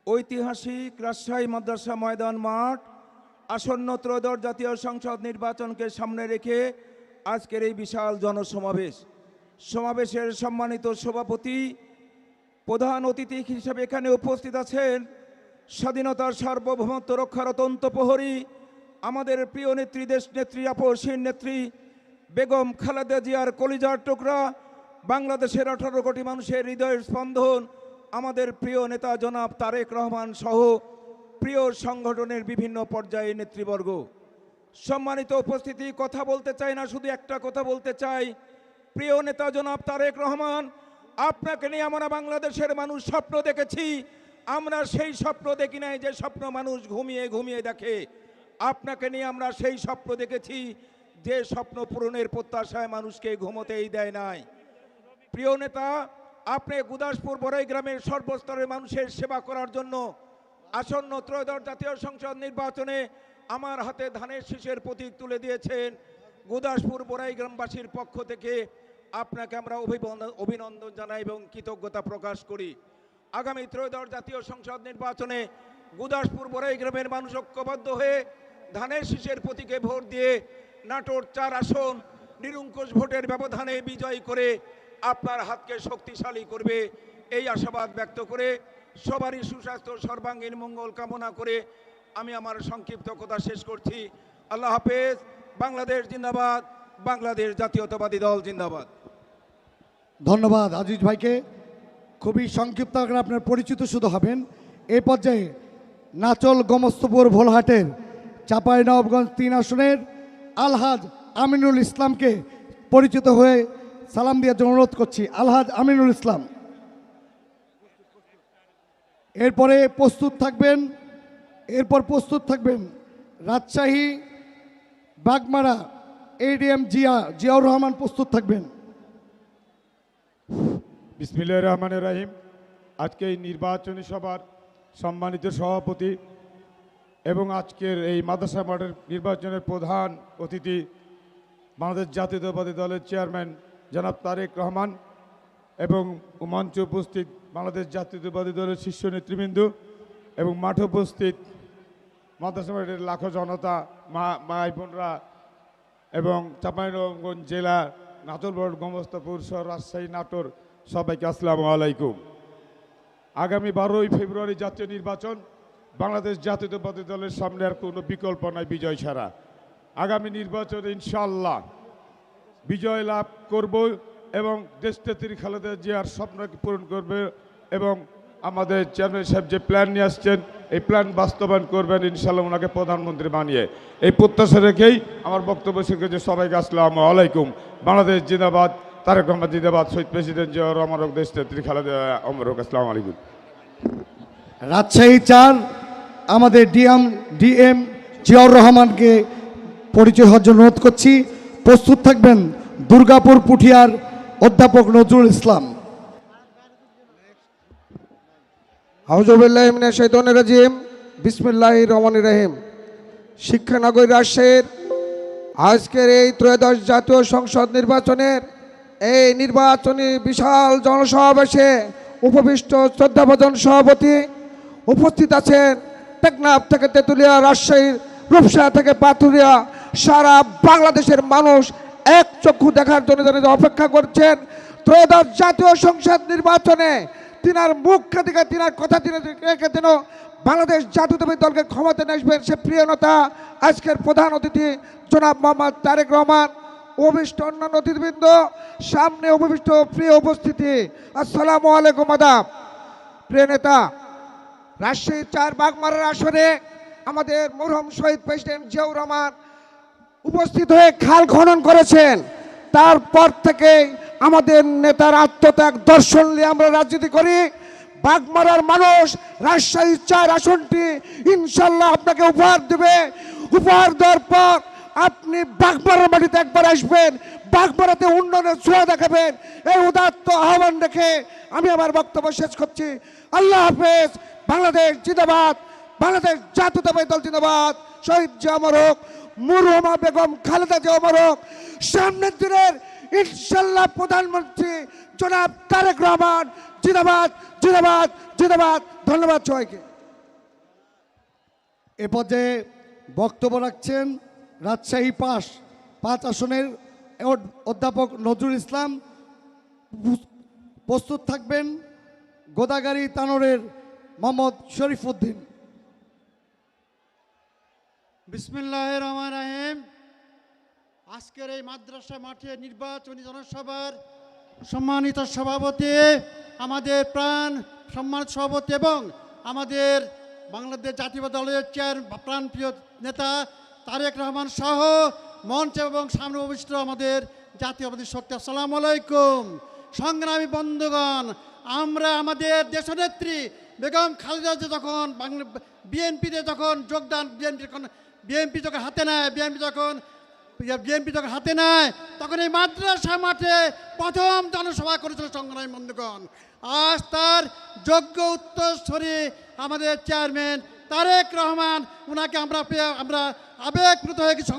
ঐতিহাসিক রাজশাহী মাদ্রাসা ময়দান মাঠ, আসন্ন ত্রয়োদশ জাতীয় সংসদ নির্বাচনকে সামনে রেখে আজকের এই বিশাল সমাবেশের সম্মানিত সভাপতি, প্রধান অতিথি হিসেবে এখানে উপস্থিত আছেন স্বাধীনতার সার্বভৌমত্ব রক্ষার অত্যন্ত প্রহরী আমাদের প্রিয় নেত্রী, দেশ নেত্রী, আপসীন নেত্রী বেগম খালেদা জিয়ার কলিজার টুকরা, বাংলাদেশের 18 কোটি মানুষের হৃদয়ের স্পন্দন আমাদের প্রিয় নেতা জনাব তারেক রহমান সহ প্রিয় সংগঠনের বিভিন্ন পর্যায়ে নেতৃবর্গ, সম্মানিত উপস্থিতি, কথা বলতে চাই না, শুধু একটা কথা বলতে চাই। প্রিয় নেতা জনাব তারেক রহমান, আপনাকে নিয়ে আমরা বাংলাদেশের মানুষ স্বপ্ন দেখেছি। আমরা সেই স্বপ্ন দেখি নাই যে স্বপ্ন মানুষ ঘুমিয়ে ঘুমিয়ে দেখে। আপনাকে নিয়ে আমরা সেই স্বপ্ন দেখেছি যে স্বপ্ন পূরণের প্রত্যাশায় মানুষকে ঘুমোতেই দেয় নাই। প্রিয় নেতা, আপনি গুদাসপুর বড়াই গ্রামের সর্বস্তরের মানুষের সেবা করার জন্য আসন্ন ত্রয়োদশ জাতীয় সংসদ নির্বাচনে আমার হাতে ধানের শীষের প্রতীক তুলে দিয়েছেন। গুদাসপুর বড়াই গ্রামবাসীর পক্ষ থেকে আপনাকে আমরা অভিনন্দন জানাই এবং কৃতজ্ঞতা প্রকাশ করি। আগামী ত্রয়োদশ জাতীয় সংসদ নির্বাচনে গুদাসপুর বড়াই গ্রামের মানুষ ঐক্যবদ্ধ হয়ে ধানের শীষের প্রতীকে ভোট দিয়ে নাটোর 4 আসন নিরঙ্কুশ ভোটের ব্যবধানে বিজয় করে আপনার হাতকে শক্তিশালী করবে, এই আশাবাদ ব্যক্ত করে সবারই সুস্বাস্থ্য, সর্বাঙ্গীন মঙ্গল কামনা করে আমি আমার সংক্ষিপ্ত কথা শেষ করছি। আল্লাহ হাফেজ। বাংলাদেশ জিন্দাবাদ, বাংলাদেশ জাতীয়তাবাদী দল জিন্দাবাদ। ধন্যবাদ আজিজ ভাইকে। খুবই সংক্ষিপ্ত আকারে আপনার পরিচিত শুধু হবেন। এই পর্যায়ে নাচল গমস্তপুর ভোলহাটের চাঁপাইনবাবগঞ্জ 3 আসনের আলহাজ আমিনুল ইসলামকে পরিচিত হয়ে সালাম দেওয়ার জন্য অনুরোধ করছি। আলহাজ আমিনুল ইসলাম। এরপর প্রস্তুত থাকবেন রাজশাহী বাগমারা এডিএম জিয়াউর রহমান প্রস্তুত থাকবেন। বিসমিল্লাহির রহমানির রহিম। আজকে এই নির্বাচনী সভার সম্মানিত সভাপতি এবং আজকের এই মাদ্রাসা মাঠের নির্বাচনের প্রধান অতিথি বাংলাদেশ জাতীয়তাবাদী দলের চেয়ারম্যান জনাব তারেক রহমান এবং মঞ্চে উপস্থিত বাংলাদেশ জাতীয়তাবাদী দলের শীর্ষ নেতৃবৃন্দ এবং মাঠে উপস্থিত মাদ্রাসা মাঠের লাখো জনতা, মাই বোনরা এবং চাঁপাইনবাবগঞ্জ জেলা নাটোর গমস্তপুর শহর রাজশাহী নাটোর, সবাইকে আসসালামু আলাইকুম। আগামী 12ই ফেব্রুয়ারি জাতীয় নির্বাচন। বাংলাদেশ জাতীয়তাবাদী দলের সামনে আর কোনো বিকল্প নাই বিজয় ছাড়া। আগামী নির্বাচনে ইনশাআল্লাহ বিজয় লাভ করব এবং দেশনেত্রী খালেদা জিয়ার স্বপ্নকে পূরণ করবে এবং আমাদের চেয়ারম্যান সাহেব যে প্ল্যান নিয়ে আসছেন এই প্ল্যান বাস্তবায়ন করবেন ইনশাল্লাহ ওনাকে প্রধানমন্ত্রী বানিয়ে। এই প্রত্যাশা রেখেই আমার বক্তব্য শেষ করছি। সবাইকে আসসালামু আলাইকুম। বাংলাদেশ জিন্দাবাদ, তারেক রহমান জিন্দাবাদ, শহীদ প্রেসিডেন্ট জিয়াউর রহমান হোক, দেশনেত্রী খালেদা অমর হোক। আসসালামু আলাইকুম। রাজশাহী 4 আমাদের ডিএম জিয়াউর রহমানকে পরিচয় হওয়ার জন্য অনুরোধ করছি। প্রস্তুত থাকবেন দুর্গাপুর পুঠিয়ার অধ্যাপক নজরুল ইসলাম। আউযুবিল্লাহি মিনাশ শাইতানির রাজিম, বিসমিল্লাহির রহমানির রহিম। শিক্ষানগরী রাজশাহীর আজকের এই ত্রয়োদশ জাতীয় সংসদ নির্বাচনের এই নির্বাচনী বিশাল জনসমাবেশে উপবিষ্ট শ্রদ্ধাভাজন সভাপতি, উপস্থিত আছেন টেকনাফ থেকে তেঁতুলিয়া, রাজশাহীর রূপসা থেকে পাথুরিয়া, সারা বাংলাদেশের মানুষ এক চক্ষু দেখার জন্য অপেক্ষা করছেন। ত্রয়োদশ জাতীয় সংসদ নির্বাচনে তিনার মুখ থেকে তিনার কথা রেখে যেন বাংলাদেশ জাতীয়তাবাদী দলকে ক্ষমতা নিয়ে আসবেন সে প্রিয় নেতা আজকের প্রধান অতিথি জনাব মোহাম্মদ তারেক রহমান। উপবিষ্ট অন্যান্য অতিথিবৃন্দ, সামনে উপবিষ্ট প্রিয় উপস্থিতি, আসসালামু আলাইকুম আদাব। প্রিয় নেতা, রাজশাহী 4 বাগমারার আসনে আমাদের মরহুম শহীদ প্রেসিডেন্ট জিয়াউর রহমান উপস্থিত হয়ে খাল খনন করেছেন। তারপর থেকে আমাদের নেতার আত্মত্যাগ দর্শন নিয়ে আমরা রাজনীতি করি। বাগমারার মানুষ রাজশাহী 4 আসনটি ইনশাল্লাহ আপনাকে উপহার দেবে। উপহার দেওয়ার পর আপনি বাগমারার মাটিতে একবার আসবেন, বাগমারাতে উন্নয়নের ছোঁয়া দেখাবেন। এই উদাত্ত আহ্বান রেখে আমি আমার বক্তব্য শেষ করছি। আল্লাহ হাফেজ। বাংলাদেশ জিন্দাবাদ, বাংলাদেশ জাতীয়তাবাদী দল জিন্দাবাদ, শহীদ জিয়া অমর হোক, মরহুমা বেগম খালেদা জিয়া অমর হোক, সামনের দিনের ইনশাল্লাহ প্রধানমন্ত্রী জনাব তারেক রহমান জিন্দাবাদ, জিন্দাবাদ, জিন্দাবাদ। ধন্যবাদ সবাইকে। এ পর্যায়ে বক্তব্য রাখছেন রাজশাহী 5 আসনের অধ্যাপক নজরুল ইসলাম। প্রস্তুত থাকবেন গোদাগাড়ি তানোরের মোহাম্মদ শরীফ উদ্দিন। বিসমিল্লাহির রহমানির রহিম। আজকের এই মাদ্রাসা মাঠে নির্বাচনী জনসভার সম্মানিত সভাপতি, আমাদের সম্মানিত সভাপতি এবং আমাদের বাংলাদেশ জাতীয়তাবাদী দলের প্রাণপ্রিয় নেতা তারেক রহমান সহ মঞ্চ এবং সামনে উপবিষ্ট আমাদের জাতীয়বাদী শক্তি, আসসালামু আলাইকুম। সংগ্রামী বন্ধুগণ, আমরা আমাদের দেশনেত্রী বেগম খালেদা জিয়া যখন বিএনপিতে যখন যোগদান, বিএনপি যখন হাতে নেয় তখন এই মাদ্রাসা মাঠে প্রথম জনসভা করেছিল সংগ্রামী বন্ধুগণ। আজ তার যোগ্য উত্তরসূরি আমাদের চেয়ারম্যান তারেক রহমান, ওনাকে আমরা আবেগপ্লুত হয়ে গেছি।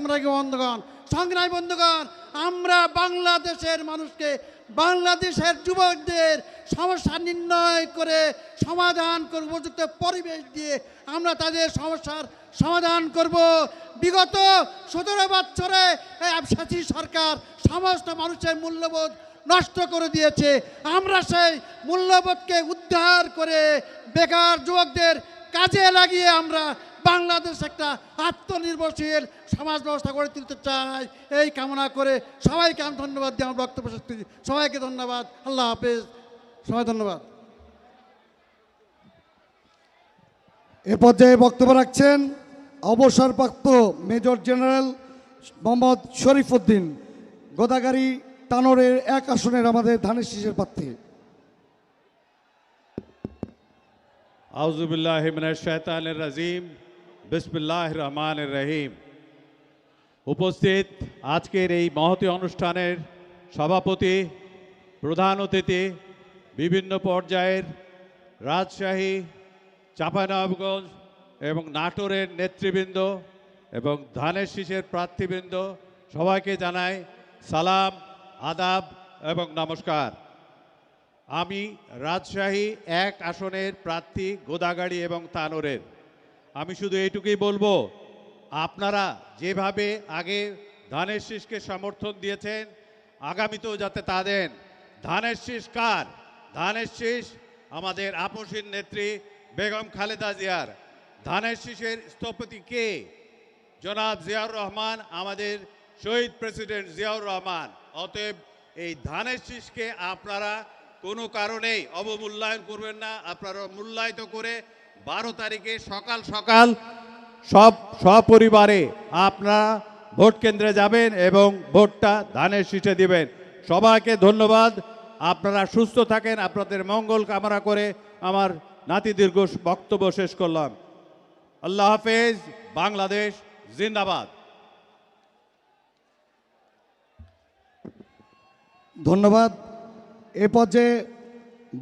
সংগ্রামী বন্ধুগণ, আমরা বাংলাদেশের মানুষকে, বাংলাদেশের যুবকদের সমস্যা নির্ণয় করে সমাধান করব, উপযুক্ত পরিবেশ দিয়ে আমরা তাদের সমস্যার সমাধান করব। বিগত 17 বছরে আবসাসী সরকার সমস্ত মানুষের মূল্যবোধ নষ্ট করে দিয়েছে। আমরা সেই মূল্যবোধকে উদ্ধার করে বেকার যুবকদের কাজে লাগিয়ে আমরা বাংলাদেশ একটা আত্মনির্ভরশীল সমাজ ব্যবস্থা গড়ে তুলতে চাই। এই কামনা করে সবাইকে আমি ধন্যবাদ দিয়ে আমার বক্তব্য শেষ করছি। সবাইকে ধন্যবাদ। আল্লাহ হাফেজ। সবাই ধন্যবাদ। এ পর্যায়ে বক্তব্য রাখছেন অবসরপ্রাপ্ত মেজর জেনারেল মোহাম্মদ শরীফ উদ্দিন, গোদাগাড়ি তানোরের 1 আসনের আমাদের ধানের শীষের প্রার্থী। আউযুবিল্লাহি মিনাশ শাইতানির রাজিম, বিসমিল্লাহির রহমানির রহিম। উপস্থিত আজকের এই মহতী অনুষ্ঠানের সভাপতি, প্রধান অতিথি, বিভিন্ন পর্যায়ের রাজশাহী, চাঁপাইনবাবগঞ্জ এবং নাটোরের নেতৃবৃন্দ এবং ধানের শীষের প্রার্থীবৃন্দ, সবাইকে জানাই সালাম, আদাব এবং নমস্কার। আমি রাজশাহী 1 আসনের প্রার্থী গোদাগাড়ি এবং তানোরের। আমি শুধু এইটুকুই বলবো, আপনারা যেভাবে আগে ধানের শীষকে সমর্থন দিয়েছেন, আগামীতেও যাতে তা দেন। ধানের শীষ কার? ধানের শীষ আমাদের আপসীন নেত্রী বেগম খালেদা জিয়ার। ধানের শীষের স্থপতি কে? জনাব জিয়াউর রহমান, আমাদের শহীদ প্রেসিডেন্ট জিয়াউর রহমান। অতএব এই ধানের শীষকে আপনারা কোনো কারণেই অবমূল্যায়ন করবেন না। আপনারা মূল্যায়িত করে 12 তারিখে সকাল সকাল সপরিবারে আপনারা ভোট কেন্দ্রে যাবেন এবং ভোটটা ধানের শীষে দিবেন। সবাইকে ধন্যবাদ। আপনারা সুস্থ থাকেন, আপনাদের মঙ্গল কামনা করে আমার নাতিদীর্ঘ বক্তব্য শেষ করলাম। আল্লাহ হাফেজ। বাংলাদেশ জিন্দাবাদ। ধন্যবাদ। এ পর্যায়ে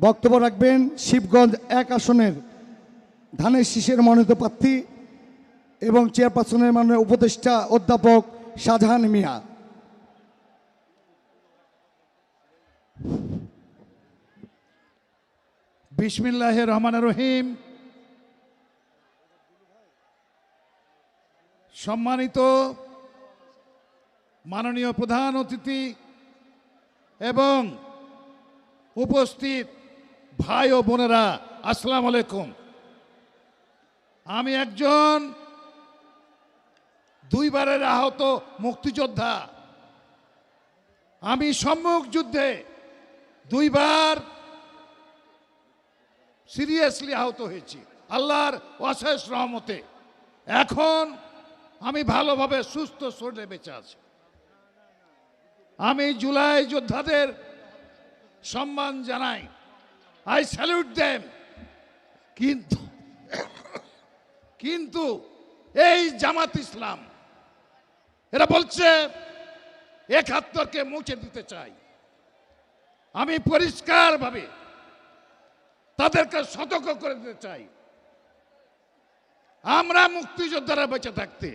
বক্তব্য রাখবেন শিবগঞ্জ 1 আসনের ধানের শীষের মনোনীত প্রার্থী এবং চেয়ারপারসনের মাননীয় উপদেষ্টা অধ্যাপক শাহজাহান মিয়া। বিসমিল্লাহির রহমানির রহিম। সম্মানিত মাননীয় প্রধান অতিথি এবং উপস্থিত ভাই ও বোনেরা, আসসালামু আলাইকুম। আমি একজন 2 বারের আহত মুক্তিযোদ্ধা। আমি সম্মুখ যুদ্ধে 2 বার সিরিয়াসলি আহত হয়েছি আল্লাহর অশেষ রহমতে। এখন আমি ভালোভাবে সুস্থ শরীরে বেঁচে আছি। আমি জুলাই যোদ্ধাদের সম্মান জানাই, আই স্যালুট দেম। কিন্তু এই জামাত ইসলাম এরা বলছে 71কে মুছে দিতে চাই। আমি পরিষ্কারভাবে তাদেরকে সতর্ক করে দিতে চাই, আমরা মুক্তিযোদ্ধারা বেঁচে থাকতে,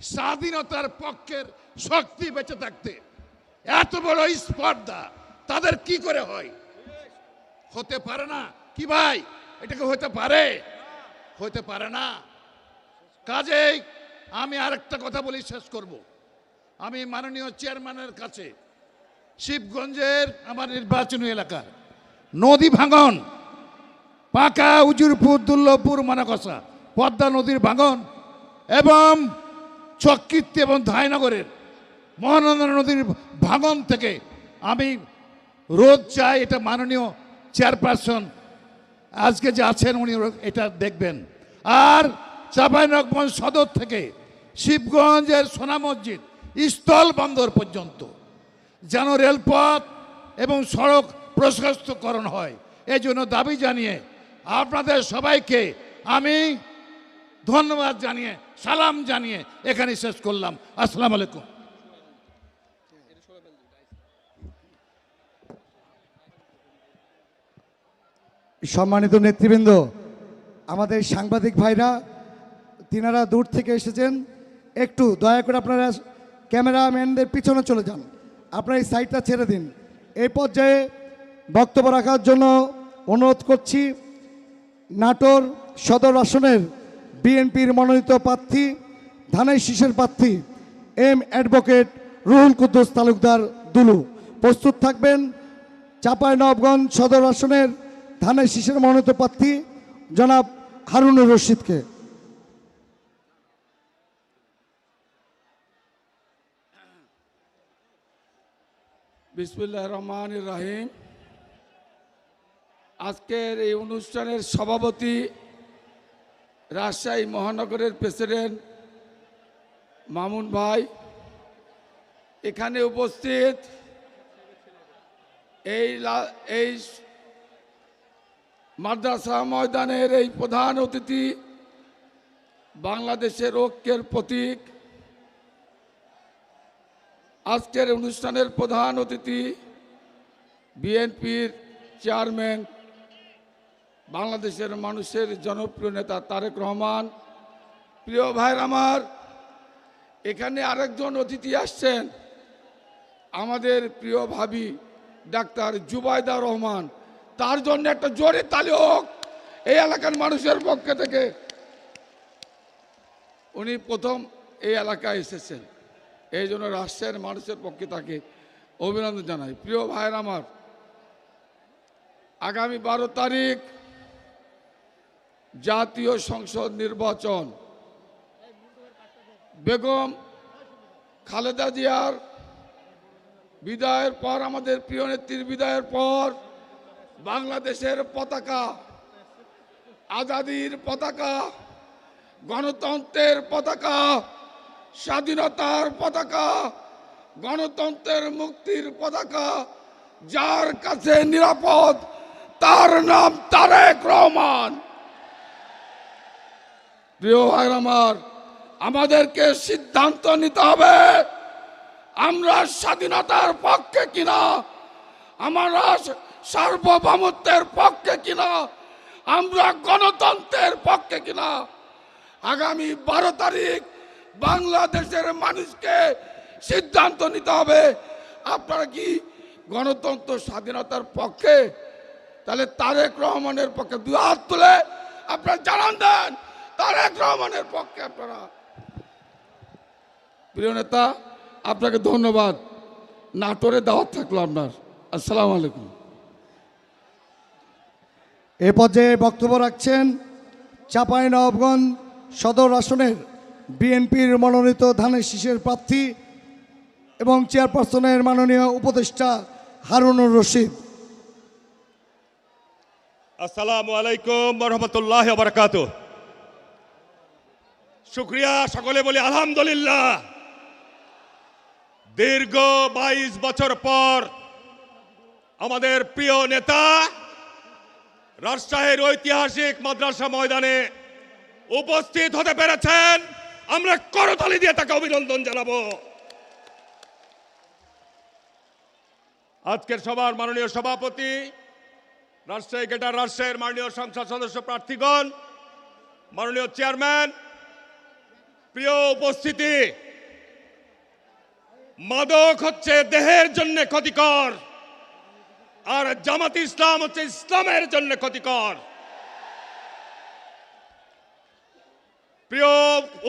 স্বাধীনতার পক্ষের শক্তি বেঁচে থাকতে এত বড় স্পর্ধা তাদের কি করে হয়? হতে পারে না কি ভাই? এটাকে হতে পারে? হতে পারে না। কাজেই আমি আরেকটা কথা বলি, শেষ করব। আমি মাননীয় চেয়ারম্যানের কাছে শিবগঞ্জের আমার নির্বাচনী এলাকার নদী ভাঙন, পাকা উজুরপুর, দুর্লভপুর, মানাকসা, পদ্মা নদীর ভাঙন এবং চক্কীর্তি এবং ধাইনগরের মহানন্দা নদীর ভাঙন থেকে আমি রোধ চাই। এটা মাননীয় চেয়ারপারসন আজকে যে আছেন উনি এটা দেখবেন। আর চাঁপাইনবাবগঞ্জ সদর থেকে শিবগঞ্জের সোনা মসজিদ স্থল বন্দর পর্যন্ত যেন রেলপথ এবং সড়ক প্রশস্তকরণ হয়, এই জন্য দাবি জানিয়ে আপনাদের সবাইকে আমি ধন্যবাদ জানিয়ে, সালাম জানিয়ে এখানে শেষ করলাম। আসসালামু আলাইকুম। সম্মানিত নেতৃবৃন্দ, আমাদের সাংবাদিক ভাইরা তিনারা দূর থেকে এসেছেন, একটু দয়া করে আপনারা ক্যামেরাম্যানদের পিছনে চলে যান, আপনারা এই সাইডটা ছেড়ে দিন। এই পর্যায়ে বক্তব্য রাখার জন্য অনুরোধ করছি নাটোর সদর আসনের বিএনপির মনোনীত প্রার্থী, ধানের শীষের প্রার্থী এম অ্যাডভোকেট রুহুল কুদ্দুস তালুকদার দুলু। প্রস্তুত থাকবেন চাঁপাইনবাবগঞ্জ সদর আসনের ধানের শীষের মনোনীত প্রার্থী জনাব হারুনুর রশিদকে। বিসমিল্লাহির রহমানির রহিম। আজকের এই অনুষ্ঠানের সভাপতি রাজশাহী মহানগরের প্রেসিডেন্ট মামুন ভাই, এখানে উপস্থিত এই মাদ্রাসা ময়দানের এই প্রধান অতিথি, বাংলাদেশের ঐক্যের প্রতীক, আজকের অনুষ্ঠানের প্রধান অতিথি বিএনপির চেয়ারম্যান, বাংলাদেশের মানুষের জনপ্রিয় নেতা তারেক রহমান। প্রিয় ভাইর আমার, এখানে আরেকজন অতিথি আসছেন, আমাদের প্রিয় ভাবি ডাক্তার জুবাইদা রহমান। তার জন্য একটা জোরে তালি হোক এই এলাকার মানুষের পক্ষ থেকে। উনি প্রথম এই এলাকায় এসেছেন, এই জন্য রাষ্ট্রের মানুষের পক্ষে তাকে অভিনন্দন জানাই। প্রিয় ভাইয়ের আমার, আগামী 12 তারিখ জাতীয় সংসদ নির্বাচন। বেগম খালেদা জিয়ার বিদায়ের পর, আমাদের প্রিয় নেত্রীর বিদায়ের পর বাংলাদেশের পতাকা, আজাদির পতাকা, গণতন্ত্রের পতাকা, স্বাধীনতার পতাকা, গণতন্ত্রের মুক্তির পতাকা যার কাছে নিরাপদ তার নাম তারেক রহমান। প্রিয় ভাই আমার, আমাদেরকে সিদ্ধান্ত নিতে হবে আমরা স্বাধীনতার পক্ষে কিনা, আমরা সার্বভৌমত্বের পক্ষে কিনা, আমরা গণতন্ত্রের পক্ষে কিনা। আগামী 12 তারিখ বাংলাদেশের মানুষকে সিদ্ধান্ত নিতে হবে আপনারা কি গণতন্ত্র স্বাধীনতার পক্ষে, তাহলে তারেক রহমানের পক্ষে 2 হাত তুলে আপনারা জানান দেন তারেক রহমানের পক্ষে আপনারা। প্রিয় নেতা, আপনাকে ধন্যবাদ। নাটোরে দাওয়াত থাকলো আপনার। আসসালামু আলাইকুম। এ পর্যায়ে বক্তব্য রাখছেন চাঁপাইনবাবগঞ্জ সদর আসনের বিএনপির মনোনীত ধানের শীষের প্রার্থী এবং চেয়ারপারসনের মাননীয় উপদেষ্টা হারুনুর রশিদ। আসসালামু আলাইকুম রহমতুল্লাহ বারাকাতু। শুক্রিয়া, সকলে বলি আলহামদুলিল্লাহ। দীর্ঘ 22 বছর পর আমাদের প্রিয় নেতা রাজশাহীর ঐতিহাসিক মাদ্রাসা ময়দানে উপস্থিত হতে পেরেছেন। আমরা করতালি দিয়ে তাকে অভিনন্দন জানাবো। আজকের সভার মাননীয় সভাপতি, রাজশাহী গ্রেটার রাজশাহীর মাননীয় সংসদ সদস্য প্রার্থীগণ, মাননীয় চেয়ারম্যান, প্রিয় উপস্থিতি, মাদক হচ্ছে দেহের জন্য ক্ষতিকর আর জামাত ইসলাম হচ্ছে ইসলামের জন্য ক্ষতিকর। প্রিয়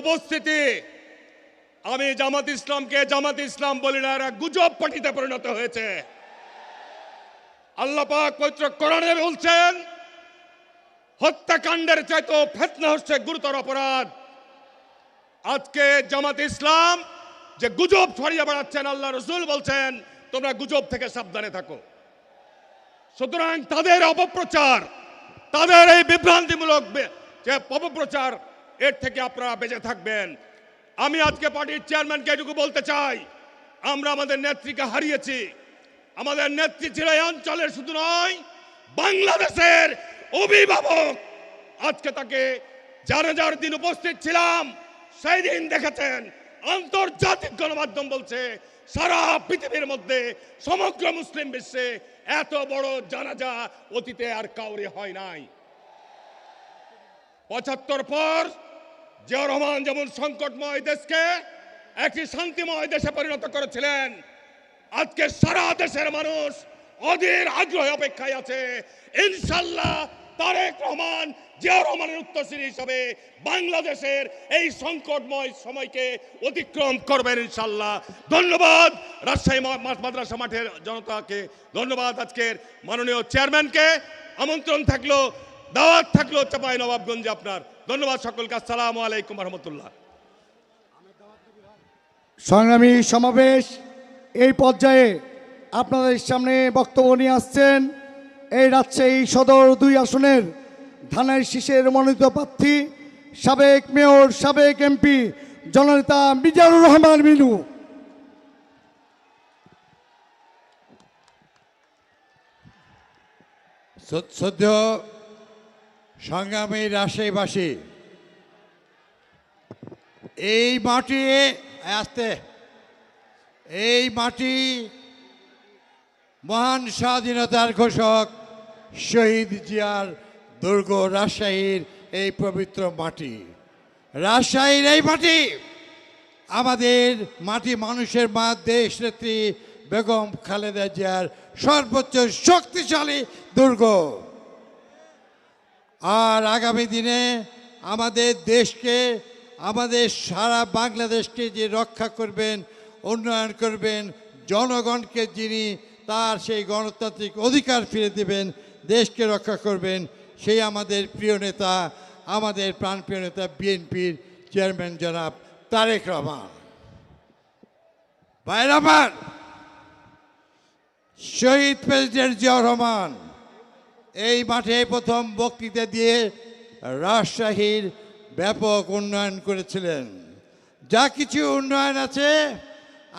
উপস্থিতি, আমি জামাত ইসলামকে জামাত ইসলাম বলি না, এরা গুজব পার্টিতে পরিণত হয়েছে। আল্লাহ পাক পবিত্র কোরআনে বলছেন হত্যাকাণ্ডের চাইতেও ফিতনা হচ্ছে গুরুতর অপরাধ। আজকে জামাত ইসলাম যে গুজব ছড়িয়ে বেড়াচ্ছেন, আল্লাহ রসুল বলছেন তোমরা গুজব থেকে সাবধানে থাকো। সুতরাং তাদের অপপ্রচার, তাদের এই বিভ্রান্তিমূলক যে অপপ্রচার, এর থেকে আপনারা বেঁচে থাকবেন। আমি আজকে পার্টির চেয়ারম্যানকে এটুকু বলতে চাই, আমরা আমাদের নেত্রীকে হারিয়েছি। আমাদের নেত্রী ছিল এই অঞ্চলের শুধু নয়, বাংলাদেশের অভিভাবক। আজকে তাকে জানাজার দিন উপস্থিত ছিলাম, সেই দিন দেখেছেন আন্তর্জাতিক গণমাধ্যম বলছে সারা পৃথিবীর মধ্যে সমগ্র মুসলিম বিশ্বে এত বড় জানাজা অতীতে আর কাউরে হয় নাই। 75 পর জিয়াউর রহমান যেমন সংকটময় দেশকে একটি শান্তিময় দেশে পরিণত করেছিলেন, আজকে সারা দেশের মানুষ অধীর আগ্রহে অপেক্ষায় আছে ইনশাল্লাহ তারেক রহমান জিয়াউর রহমানের উত্তরসূরি হিসাবে বাংলাদেশের এই সংকটময় সময়কে অতিক্রম করবেন ইনশাল্লাহ। ধন্যবাদ রাজশাহী মাদ্রাসা মাঠের জনতাকে, ধন্যবাদ আজকের মাননীয় চেয়ারম্যানকে। আমন্ত্রণ থাকলো, দাওয়াত থাকলো চাঁপাইনবাবগঞ্জে আপনার। ধন্যবাদ সকলকে। আসসালামু আলাইকুম রহমতুল্লাহ। সংগ্রামী সমাবেশ, এই পর্যায়ে আপনাদের সামনে বক্তব্য নিয়ে আসছেন এই রাজশাহী সদর 2 আসনের ধানের শীষের মনোনীত প্রার্থী, সাবেক মেয়র, সাবেক এমপি জননেতা মিজানুর রহমান মিনু। শ্রদ্ধেয় সংগ্রামী রাজশাহীবাসী, এই মাটি এই মাটি মহান স্বাধীনতার ঘোষক শহীদ জিয়ার দুর্গ রাজশাহীর এই পবিত্র মাটি। রাজশাহীর এই মাটি আমাদের মাটি, মানুষের মা দেশ নেত্রী বেগম খালেদা জিয়ার সর্বোচ্চ শক্তিশালী দুর্গ। আর আগামী দিনে আমাদের দেশকে, আমাদের সারা বাংলাদেশকে যে রক্ষা করবেন, উন্নয়ন করবেন, জনগণকে যিনি তার সেই গণতান্ত্রিক অধিকার ফিরে দেবেন, দেশকে রক্ষা করবেন, সেই আমাদের প্রিয় নেতা, আমাদের প্রাণপ্রিয় নেতা বিএনপির চেয়ারম্যান জনাব তারেক রহমান। ভাইয়ের আমার, শহীদ প্রেসিডেন্ট জিয়াউর রহমান এই মাঠে প্রথম বক্তৃতা দিয়ে রাজশাহীর ব্যাপক উন্নয়ন করেছিলেন। যা কিছু উন্নয়ন আছে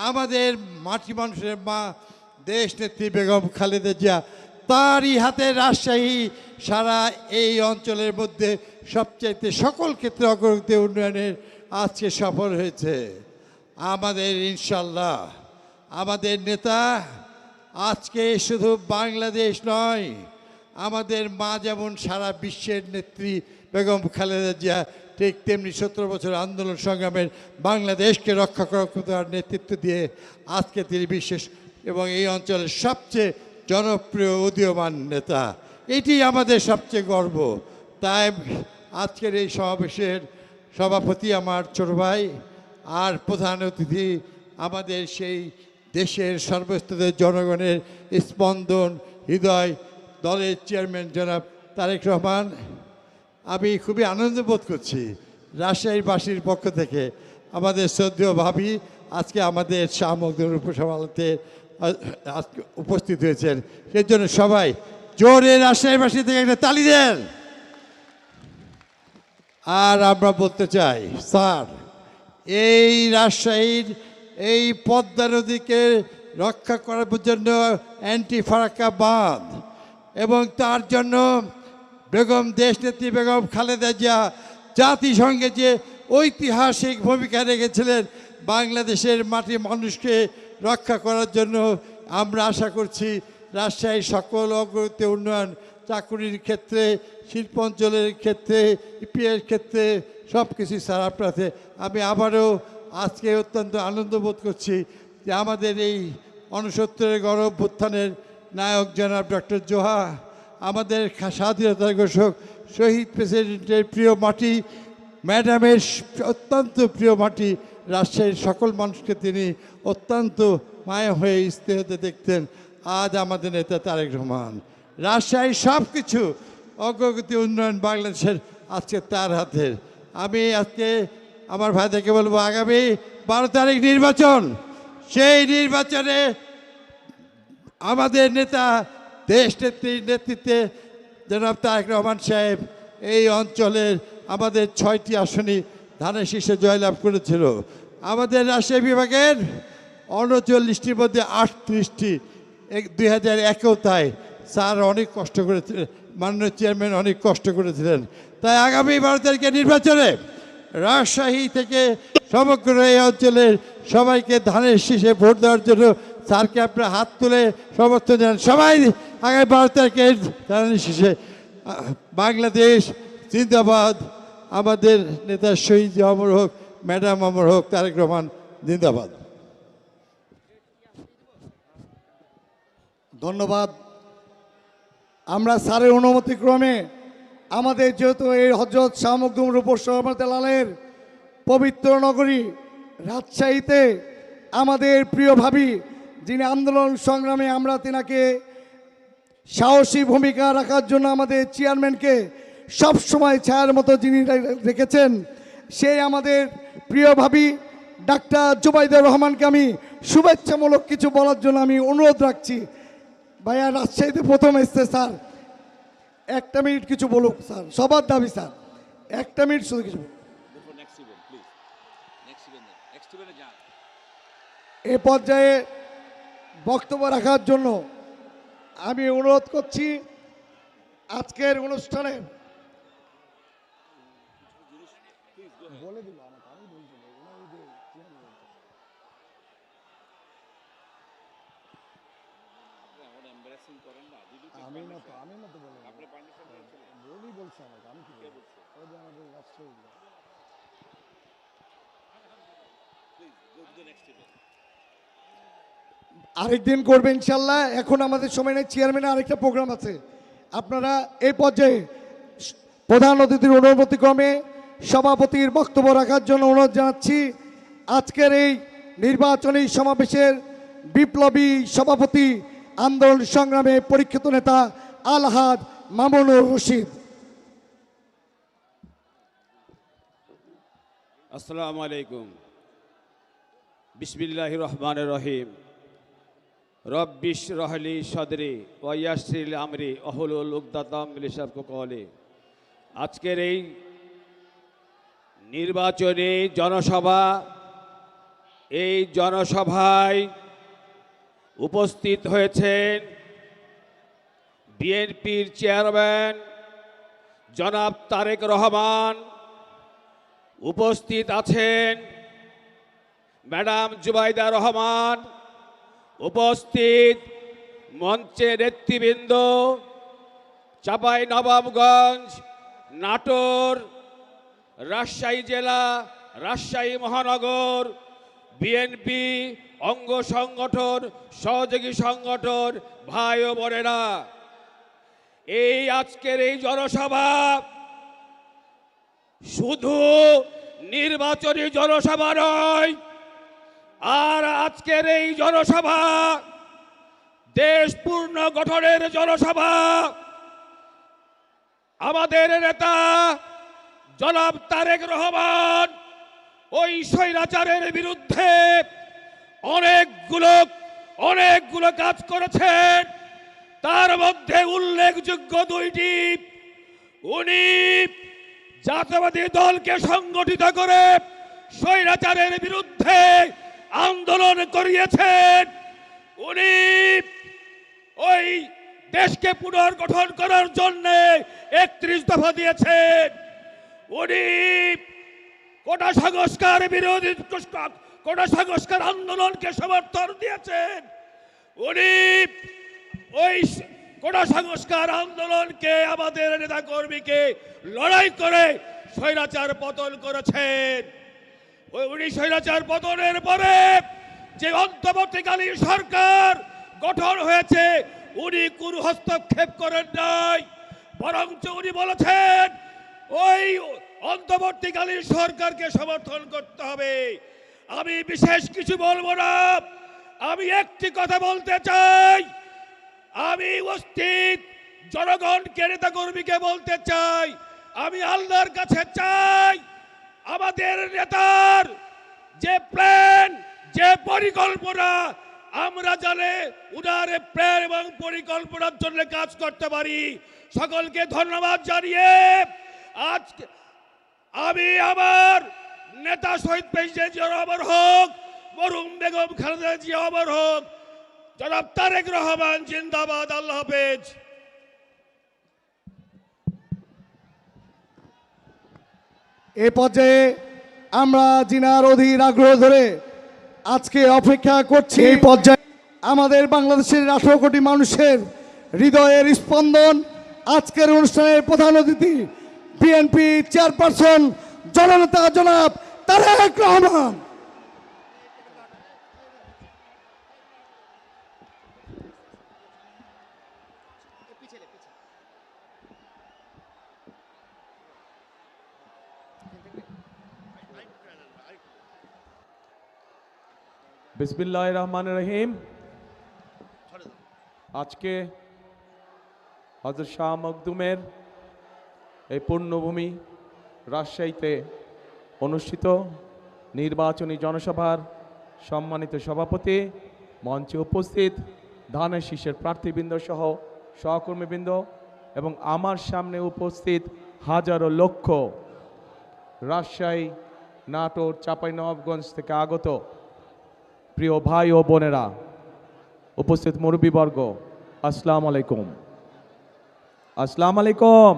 আমাদের মাটি মানুষের মা দেশ নেত্রী বেগম খালেদা জিয়া তারই হাতে রাজশাহী সারা এই অঞ্চলের মধ্যে সবচাইতে সকল ক্ষেত্রে অগ্রগতি উন্নয়নের আজকে সফল হয়েছে। আমাদের ইনশাল্লাহ আমাদের নেতা আজকে শুধু বাংলাদেশ নয়, আমাদের মা যেমন সারা বিশ্বের নেত্রী বেগম খালেদা জিয়া, ঠিক তেমনি 17 বছর আন্দোলন সংগ্রামের বাংলাদেশকে রক্ষা করার নেতৃত্ব দিয়ে আজকে তিনি বিশেষ এবং এই অঞ্চলের সবচেয়ে জনপ্রিয় উদীয়মান নেতা। এটি আমাদের সবচেয়ে গর্ব। তাই আজকের এই সমাবেশের সভাপতি আমার ছোট ভাই আর প্রধান অতিথি আমাদের সেই দেশের সর্বস্তরের জনগণের স্পন্দন হৃদয় দলের চেয়ারম্যান জনাব তারেক রহমান। আমি খুবই আনন্দ বোধ করছি রাজশাহীবাসীর পক্ষ থেকে আমাদের শ্রদ্ধেয় ভাবি আজকে আমাদের শাহমখদুম উপসভাতে উপস্থিত হয়েছেন। সেই জন্য সবাই জোরে রাজশাহীবাসী থেকে একটা তালি দেন। আর আমরা বলতে চাই স্যার, এই রাজশাহীর এই পদ্মা নদীকে রক্ষা করার জন্য অ্যান্টি ফারাক্কা বাঁধ এবং তার জন্য বেগম দেশনেত্রী বেগম খালেদা জিয়া জাতিসংঘে যে ঐতিহাসিক ভূমিকা রেখেছিলেন বাংলাদেশের মাটি মানুষকে রক্ষা করার জন্য, আমরা আশা করছি রাজশাহীর সকল অগ্রগতি উন্নয়ন, চাকুরির ক্ষেত্রে, শিল্পাঞ্চলের ক্ষেত্রে, ইপিএর ক্ষেত্রে সব কিছু স্যার আপনাতে আমি আবারও আজকে অত্যন্ত আনন্দ বোধ করছি যে আমাদের এই 69-এর গণ অভ্যুত্থানের নায়ক জনাব ডক্টর জোহা, আমাদের স্বাধীনতা ঘোষক শহীদ প্রেসিডেন্টের প্রিয় মাটি, ম্যাডামের অত্যন্ত প্রিয় মাটি রাজশাহীর সকল মানুষকে তিনি অত্যন্ত মায়া হয়ে স্নেহতে দেখতেন। আজ আমাদের নেতা তারেক রহমান, রাজশাহীর সব কিছু অগ্রগতি উন্নয়ন বাংলাদেশের আজকে তার হাতের। আমি আজকে আমার ভাইদেরকে বলবো আগামী 12 তারিখ নির্বাচন, সেই নির্বাচনে আমাদের নেতা দেশ নেত্রীর নেতৃত্বে জনাব তারেক রহমান সাহেব এই অঞ্চলের আমাদের 6টি আসনে ধানের শীষে জয়লাভ করেছিল। আমাদের রাজশাহী বিভাগের 39টির মধ্যে 38টি 2001-এও তাই। স্যার অনেক কষ্ট করেছিলেন, মাননীয় চেয়ারম্যান অনেক কষ্ট করেছিলেন। তাই আগামী 12 তারিখের নির্বাচনে রাজশাহী থেকে সমগ্র এই অঞ্চলের সবাইকে ধানের শীষে ভোট দেওয়ার জন্য স্যারকে আপনার হাত তুলে সমর্থন জানান। সবাই আগামী 12 তারিখের ধানের শীষে বাংলাদেশ জিন্দাবাদ, আমাদের নেতা শহীদ অমর হোক, ম্যাডাম অমর হোক, তারেক রহমান জিন্দাবাদ। ধন্যবাদ। আমরা স্যারের অনুমতিক্রমে আমাদের যেহেতু এই হযরত শাহ মখদুম রহমতুল্লাহের পবিত্র নগরী রাজশাহীতে আমাদের প্রিয় ভাবি যিনি আন্দোলন সংগ্রামে আমরা তেনাকে সাহসী ভূমিকা রাখার জন্য আমাদের চেয়ারম্যানকে সবসময় ছায়ার মতো যিনি রেখেছেন, সেই আমাদের প্রিয় ভাবি ডাক্তার জুবাইদুর রহমানকে আমি শুভেচ্ছামূলক কিছু বলার জন্য আমি অনুরোধ রাখছি। ভাইয়া রাজশাহীতে প্রথম এসছে স্যার, 1 মিনিট কিছু বলুক স্যার, সবার দাবি স্যার, 1 মিনিট শুধু কিছু বলুক। এ পর্যায়ে বক্তব্য রাখার জন্য আমি অনুরোধ করছি আজকের অনুষ্ঠানে বলে দিল আমাকে, আমি বলছি আমি না তো বলি বলছি আমাকে, আমি কি আরেকদিন করবে ইনশাল্লাহ। এখন আমাদের সময় নেই, চেয়ারম্যানের আরেকটা প্রোগ্রাম আছে। আপনারা এই পর্যায়ে প্রধান অতিথির অনুমতিক্রমে সভাপতির বক্তব্য রাখার জন্য অনুরোধ জানাচ্ছি। আজকের এই নির্বাচনী সমাবেশের বিপ্লবী সভাপতি, আন্দোলন সংগ্রামে পরীক্ষিত নেতা আলহাজ মামুনুর রশিদ। আসসালামু আলাইকুম। বিসমিল্লাহির রহমানির রহিম। রব্বিশ রহলি সদরি ওয়াসিল আমরি অহলুল উকদাতাম লিসাব কওলি। আজকের এই নির্বাচনী জনসভা, এই জনসভায় উপস্থিত হয়েছেন বিএনপির চেয়ারম্যান জনাব তারেক রহমান, উপস্থিত আছেন ম্যাডাম জুবাইদা রহমান, উপস্থিত মঞ্চের নেতৃবৃন্দ, চাঁপাইনবাবগঞ্জ, নাটোর, রাজশাহী জেলা, রাজশাহী মহানগর বিএনপি অঙ্গ সংগঠন, সহযোগী সংগঠন, ভাই ও বোনেরা, এই আজকের এই জনসভা শুধু নির্বাচনী জনসভা নয়, আর আজকের এই জনসভা দেশ পূর্ণ গঠনের জনসভা। আমাদের নেতা জনাব তারেক রহমান ওই স্বৈরাচারের বিরুদ্ধে অনেকগুলো কাজ করেছেন। তার মধ্যে উল্লেখযোগ্য দুইটি, উনি জাতীয়বাদী দলকে সংগঠিত করে স্বৈরাচারের বিরুদ্ধে আন্দোলন করিয়েছেন। উনি ওই দেশকে পুনর্গঠন করার জন্য 31 দফা দিয়েছেন। উনি কোটা সংস্কার বিরোধী কোটা সংস্কার আন্দোলনকে সমর্থন দিয়েছেন। উনি ওই কোটা সংস্কার আন্দোলনকে, আমাদের নেতা কর্মীকে লড়াই করে স্বৈরাচার পতন করেছেন। উনি স্বৈরাচার পতনের পরে যে অন্তর্বর্তীকালীন সরকার গঠন হয়েছে, উনি কোনো হস্তক্ষেপ করেন নাই, বরঞ্চ উনি বলেছেন ওই অন্তর্বর্তীকালীন সরকারকে সমর্থন করতে হবে। আমি বিশেষ কিছু বলবো না, আমি একটি কথা বলতে চাই। আমি উপস্থিত জনগণকে, নেতা কর্মীকে বলতে চাই, আমি আল্লাহর কাছে চাই আমাদের নেতার যে প্ল্যান, যে পরিকল্পনা, আমরা জানে উনার প্ল্যান এবং পরিকল্পনার জন্য কাজ করতে পারি। সকলকে ধন্যবাদ জানিয়ে আজকে আমি আমার নেতা শহীদ প্রেসিডেন্ট জিয়া রহমান হোক, মরহুম বেগম খালেদা জিয়া অমর হোক, জনাব তারেক রহমান জিন্দাবাদ। আল্লাহ হাফেজ। এ পর্যায়ে আমরা জিনার অধীর আগ্রহ ধরে আজকে অপেক্ষা করছি। এই পর্যায়ে আমাদের বাংলাদেশের 18 কোটি মানুষের হৃদয়ের স্পন্দন, আজকের অনুষ্ঠানের প্রধান অতিথি বিএনপি চেয়ারপারসন জননেতা জনাব তারেক রহমান। বিসমিল্লাহির রহমানির রহিম। আজকে হযরত শাহ মখদুমের এই পুণ্যভূমি রাজশাহীতে অনুষ্ঠিত নির্বাচনী জনসভার সম্মানিত সভাপতি, মঞ্চে উপস্থিত ধানের শীষের প্রার্থীবৃন্দ সহ সহকর্মীবৃন্দ এবং আমার সামনে উপস্থিত হাজারো লক্ষ রাজশাহী, নাটোর, চাঁপাইনবাবগঞ্জ থেকে আগত প্রিয় ভাই ও বোনেরা, উপস্থিত মুরব্বীবর্গ, আসসালামু আলাইকুম। আসসালামু আলাইকুম।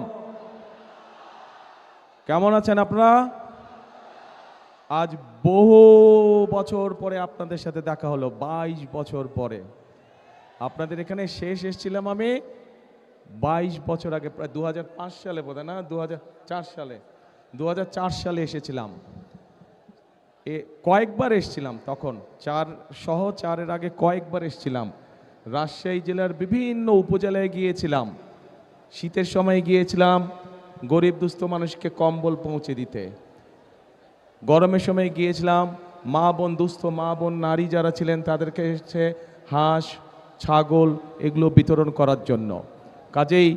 কেমন আছেন আপনারা? আজ বহু বছর পরে আপনাদের সাথে দেখা হলো, 22 বছর পরে। আপনাদের এখানে শেষ এসেছিলাম আমি 22 বছর আগে, প্রায় 2005 সালে বোধহয়, না 2004 সালে এসেছিলাম। কয়েকবার এসেছিলাম, তখন 4 আগে কয়েকবার এসেছিলাম। রাজশাহী জেলার বিভিন্ন উপজেলায় গিয়েছিলাম, শীতের সময় গিয়েছিলাম গরিব দুস্থ মানুষকে কম্বল পৌঁছে দিতে, গরমের সময় গিয়েছিলাম দুস্থ মা বোন নারী যারা ছিলেন তাদেরকে এসে হাঁস, ছাগল এগুলো বিতরণ করার জন্য। কাজেই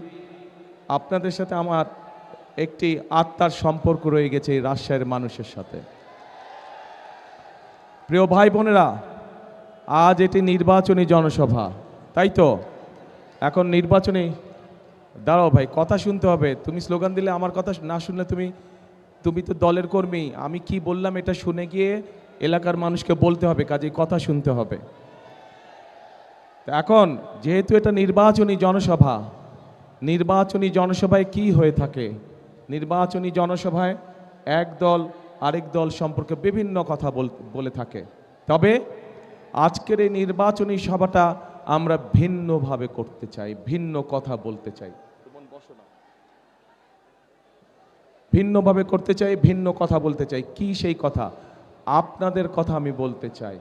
আপনাদের সাথে আমার একটি আত্মার সম্পর্ক রয়ে গেছে এই রাজশাহীর মানুষের সাথে। প্রিয় ভাই বোনেরা, আজ এটি নির্বাচনী জনসভা, তাই তো? এখন নির্বাচনী, দাঁড়াও ভাই, কথা শুনতে হবে। তুমি স্লোগান দিলে আমার কথা না শুনলে তুমি তো দলের কর্মী, আমি কি বললাম এটা শুনে গিয়ে এলাকার মানুষকে বলতে হবে, কাজেই কথা শুনতে হবে। এখন যেহেতু এটা নির্বাচনী জনসভা, নির্বাচনী জনসভায় কি হয়ে থাকে? নির্বাচনী জনসভায় এক দল আরেক দল সম্পর্কে বিভিন্ন কথা বলে থাকে। তবে আজকের এই নির্বাচনী সভাটা আমরা ভিন্নভাবে করতে চাই, ভিন্ন কথা বলতে চাই, ভিন্নভাবে করতে চাই, ভিন্ন কথা বলতে চাই। কি সেই কথা? আপনাদের কথা আমি বলতে চাই,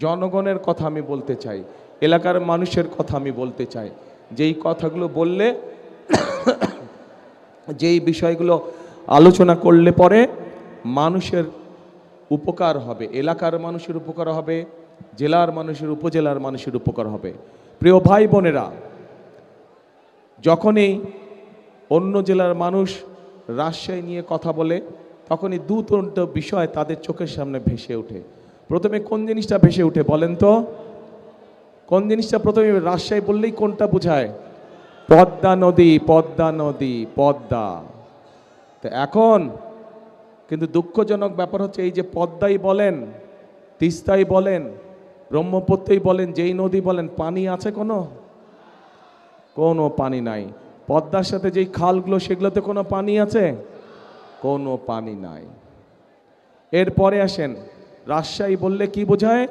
জনগণের কথা আমি বলতে চাই, এলাকার মানুষের কথা আমি বলতে চাই। যেই কথাগুলো বললে, যেই বিষয়গুলো আলোচনা করলে পরে মানুষের উপকার হবে, এলাকার মানুষের উপকার হবে, জেলার মানুষের, উপজেলার মানুষের উপকার হবে। প্রিয় ভাই বোনেরা, যখনই অন্য জেলার মানুষ রাজশাহী নিয়ে কথা বলে, তখনই দুটো বিষয় তাদের চোখের সামনে ভেসে ওঠে। প্রথমে কোন জিনিসটা ভেসে ওঠে বলেন তো? কোন জিনিসটা প্রথমে? রাজশাহী বললেই কোনটা বোঝায়? পদ্মা নদী, পদ্মা নদী, পদ্মা। তো এখন কিন্তু দুঃখজনক ব্যাপার হচ্ছে, এই যে পদ্মাই বলেন, তিস্তাই বলেন, ব্রহ্মপুত্রই বলেন, যেই নদী বলেন, পানি আছে কোনো পানি নাই। পদ্মার সাথে যেই খালগুলো, সেগুলোতে কোনো পানি আছে? কোনো পানি নাই। এরপরে আসেন, রাজশাহী বললে কি বোঝায়?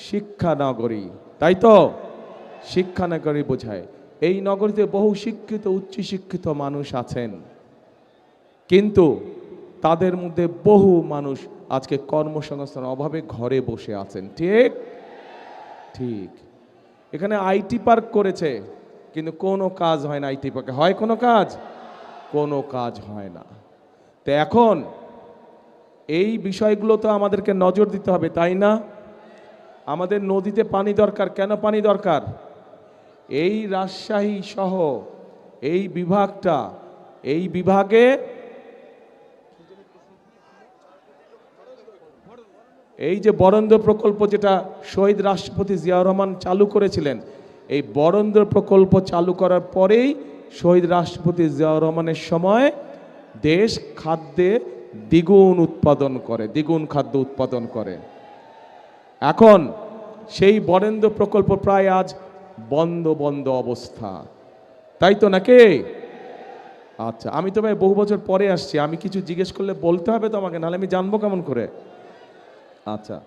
শিক্ষানগরী, তাই তো? শিক্ষানগরী বোঝায়। এই নগরীতে বহু শিক্ষিত, উচ্চ শিক্ষিত মানুষ আছেন, কিন্তু তাদের মধ্যে বহু মানুষ আজকে কর্মসংস্থান অভাবে ঘরে বসে আছেন। ঠিক ঠিক। এখানে আইটি পার্ক করেছে, কিন্তু কোনো কাজ হয় না। আইটি পার্কে হয় কোনো কাজ? কোনো কাজ হয় না। তো এখন এই বিষয়গুলো তো আমাদেরকে নজর দিতে হবে, তাই না? আমাদের নদীতে পানি দরকার। কেন পানি দরকার? এই রাজশাহী সহ এই বিভাগটা, এই বিভাগে এই যে বরেন্দ্র প্রকল্প, যেটা শহীদ রাষ্ট্রপতি জিয়াউর রহমান চালু করেছিলেন, এই বরেন্দ্র প্রকল্প চালু করার পরেই শহীদ রাষ্ট্রপতি জিয়াউর রহমানের সময় দেশ খাদ্যে দ্বিগুণ উৎপাদন করে, দ্বিগুণ খাদ্য উৎপাদন করে। এখন সেই বরেন্দ্র প্রকল্প প্রায় আজ বন্ধ অবস্থা, তাই তো নাকি? আচ্ছা, আমি তো ভাই বহু বছর পরে আসছি, আমি কিছু জিজ্ঞেস করলে বলতে হবে তো আমাকে, নাহলে আমি জানবো কেমন করে? আচ্ছা,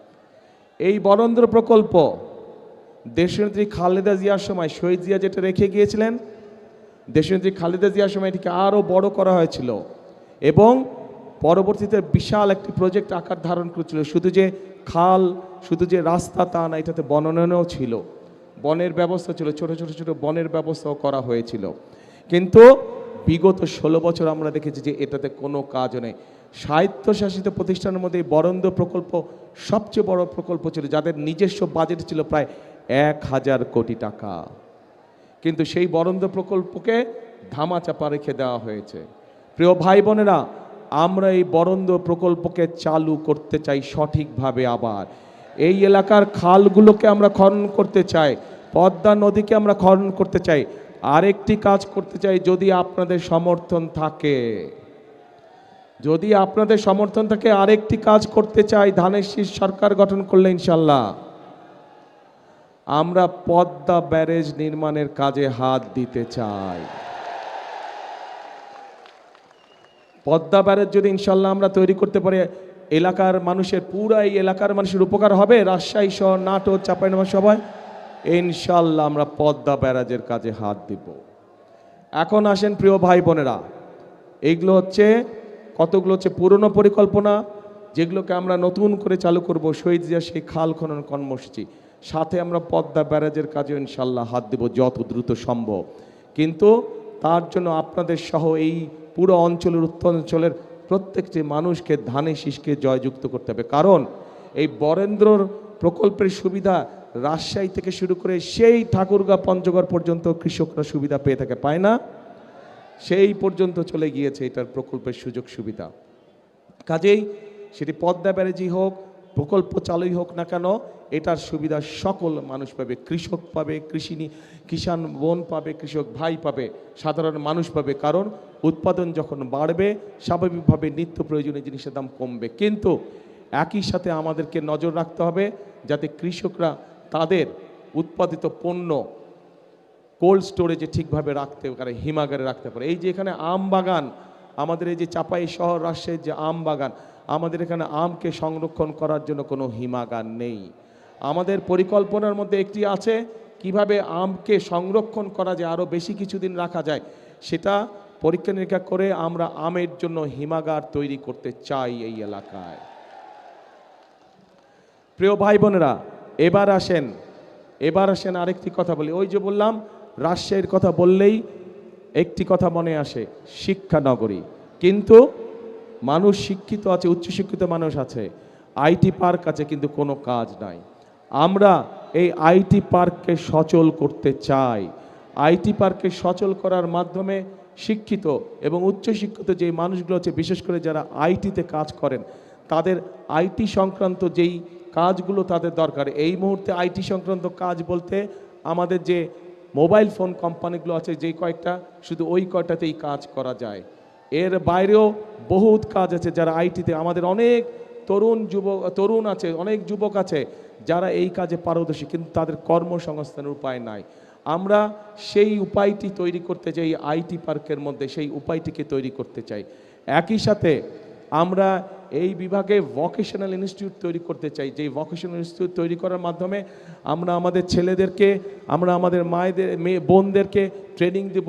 এই বরেন্দ্র প্রকল্প দেশনেত্রী খালেদা জিয়ার সময়, শহীদ জিয়া যেটা রেখে গিয়েছিলেন, দেশনেত্রী খালেদা জিয়ার সময় এটিকে আরও বড় করা হয়েছিল এবং পরবর্তীতে বিশাল একটি প্রজেক্ট আকার ধারণ করেছিল। শুধু যে খাল, শুধু যে রাস্তা তা না, এটাতে বনায়নও ছিল, বনের ব্যবস্থা ছিল, ছোট ছোট বনের ব্যবস্থাও করা হয়েছিল। কিন্তু বিগত 16 বছর আমরা দেখেছি যে এটাতে কোনো কাজ নেই। স্বায়ত্তশাসিত প্রতিষ্ঠানের মধ্যে এই বরেন্দ্র প্রকল্প সবচেয়ে বড় প্রকল্প ছিল, যাদের নিজস্ব বাজেট ছিল প্রায় 1000 কোটি টাকা। কিন্তু সেই বরেন্দ্র প্রকল্পকে ধামাচাপা রেখে দেওয়া হয়েছে। প্রিয় ভাই বোনেরা, আমরা এই বরেন্দ্র প্রকল্পকে চালু করতে চাই সঠিকভাবে। আবার এই এলাকার খালগুলোকে আমরা খনন করতে চাই, পদ্মা নদীকে আমরা খনন করতে চাই। আরেকটি কাজ করতে চাই, যদি আপনাদের সমর্থন থাকে, যদি আপনাদের সমর্থন থাকে, আরেকটি কাজ করতে চাই। ধানের শীষ সরকার গঠন করলে ইনশাল্লাহ আমরা পদ্মা ব্যারেজ নির্মাণের কাজে হাত দিতে চাই। পদ্মা ব্যারেজ যদি ইনশাল্লাহ আমরা তৈরি করতে পারি, এলাকার মানুষের, পুরা এই এলাকার মানুষের উপকার হবে। রাজশাহী সহ নাটোর, চাঁপাইনবাবগঞ্জ সবাই ইনশাল্লাহ আমরা পদ্মা ব্যারাজের কাজে হাত দিব। এখন আসেন প্রিয় ভাই বোনেরা, এইগুলো হচ্ছে কতগুলো হচ্ছে পুরনো পরিকল্পনা, যেগুলোকে আমরা নতুন করে চালু করব। শহীদ জিয়া সেই খাল খনন কর্মসূচি, সাথে আমরা পদ্মা ব্যারাজের কাজে ইনশাল্লাহ হাত দেব যত দ্রুত সম্ভব। কিন্তু তার জন্য আপনাদের সহ এই পুরো অঞ্চলের, উত্তরাঞ্চলের প্রত্যেকটি মানুষকে ধানের শীষকে জয়যুক্ত করতে হবে। কারণ এই বরেন্দ্র প্রকল্পের সুবিধা রাজশাহী থেকে শুরু করে সেই ঠাকুরগাঁ, পঞ্চগড় পর্যন্ত কৃষকরা সুবিধা পেয়ে থাকে, পায় না? সেই পর্যন্ত চলে গিয়েছে এটার প্রকল্পের সুযোগ সুবিধা। কাজেই সেটি পদ্মা ব্যারেজই হোক, প্রকল্প চালুই হোক না কেন, এটার সুবিধা সকল মানুষ পাবে। কৃষক পাবে, কিষাণ বোন পাবে, কৃষক ভাই পাবে, সাধারণ মানুষ পাবে। কারণ উৎপাদন যখন বাড়বে স্বাভাবিকভাবে নিত্য প্রয়োজনীয় জিনিসের দাম কমবে। কিন্তু একই সাথে আমাদেরকে নজর রাখতে হবে যাতে কৃষকরা তাদের উৎপাদিত পণ্য কোল্ড স্টোরেজে ঠিকভাবে রাখতে পারে, হিমাগারে রাখতে পারে। এই যে এখানে আম বাগান, আমাদের এই যে চাপাই শহর রাজশাহীর যে আম বাগান, আমাদের এখানে আমকে সংরক্ষণ করার জন্য কোনো হিমাগার নেই। আমাদের পরিকল্পনার মধ্যে একটি আছে কিভাবে আমকে সংরক্ষণ করা যায়, আরও বেশি কিছুদিন রাখা যায়, সেটা পরীক্ষা নিরীক্ষা করে আমরা আমের জন্য হিমাগার তৈরি করতে চাই এই এলাকায়। প্রিয় ভাই বোনেরা, এবার আসেন আরেকটি কথা বলি। ওই যে বললাম রাজশাহীর কথা বললেই একটি কথা মনে আসে, শিক্ষা নগরী। কিন্তু মানুষ শিক্ষিত আছে, উচ্চশিক্ষিত মানুষ আছে, আইটি পার্ক আছে, কিন্তু কোনো কাজ নাই। আমরা এই আইটি পার্ককে সচল করতে চাই। আইটি পার্ককে সচল করার মাধ্যমে শিক্ষিত এবং উচ্চশিক্ষিত যে মানুষগুলো আছে, বিশেষ করে যারা আইটিতে কাজ করেন, তাদের আইটি সংক্রান্ত যেই কাজগুলো তাদের দরকার। এই মুহূর্তে আইটি সংক্রান্ত কাজ বলতে আমাদের যে মোবাইল ফোন কোম্পানিগুলো আছে, যেই কয়েকটা, শুধু ওই কয়টাতেই কাজ করা যায়। এর বাইরেও বহুত কাজ আছে যারা আইটিতে, আমাদের অনেক তরুণ আছে, অনেক যুবক আছে যারা এই কাজে পারদর্শী, কিন্তু তাদের কর্মসংস্থানের উপায় নাই। আমরা সেই উপায়টি তৈরি করতে চাই, আইটি পার্কের মধ্যে সেই উপায়টিকে তৈরি করতে চাই। একই সাথে আমরা এই বিভাগে ভোকেশনাল ইনস্টিটিউট তৈরি করতে চাই, যেই ভোকেশনাল ইনস্টিটিউট তৈরি করার মাধ্যমে আমরা আমাদের ছেলেদেরকে, আমরা আমাদের বোনদেরকে ট্রেনিং দেব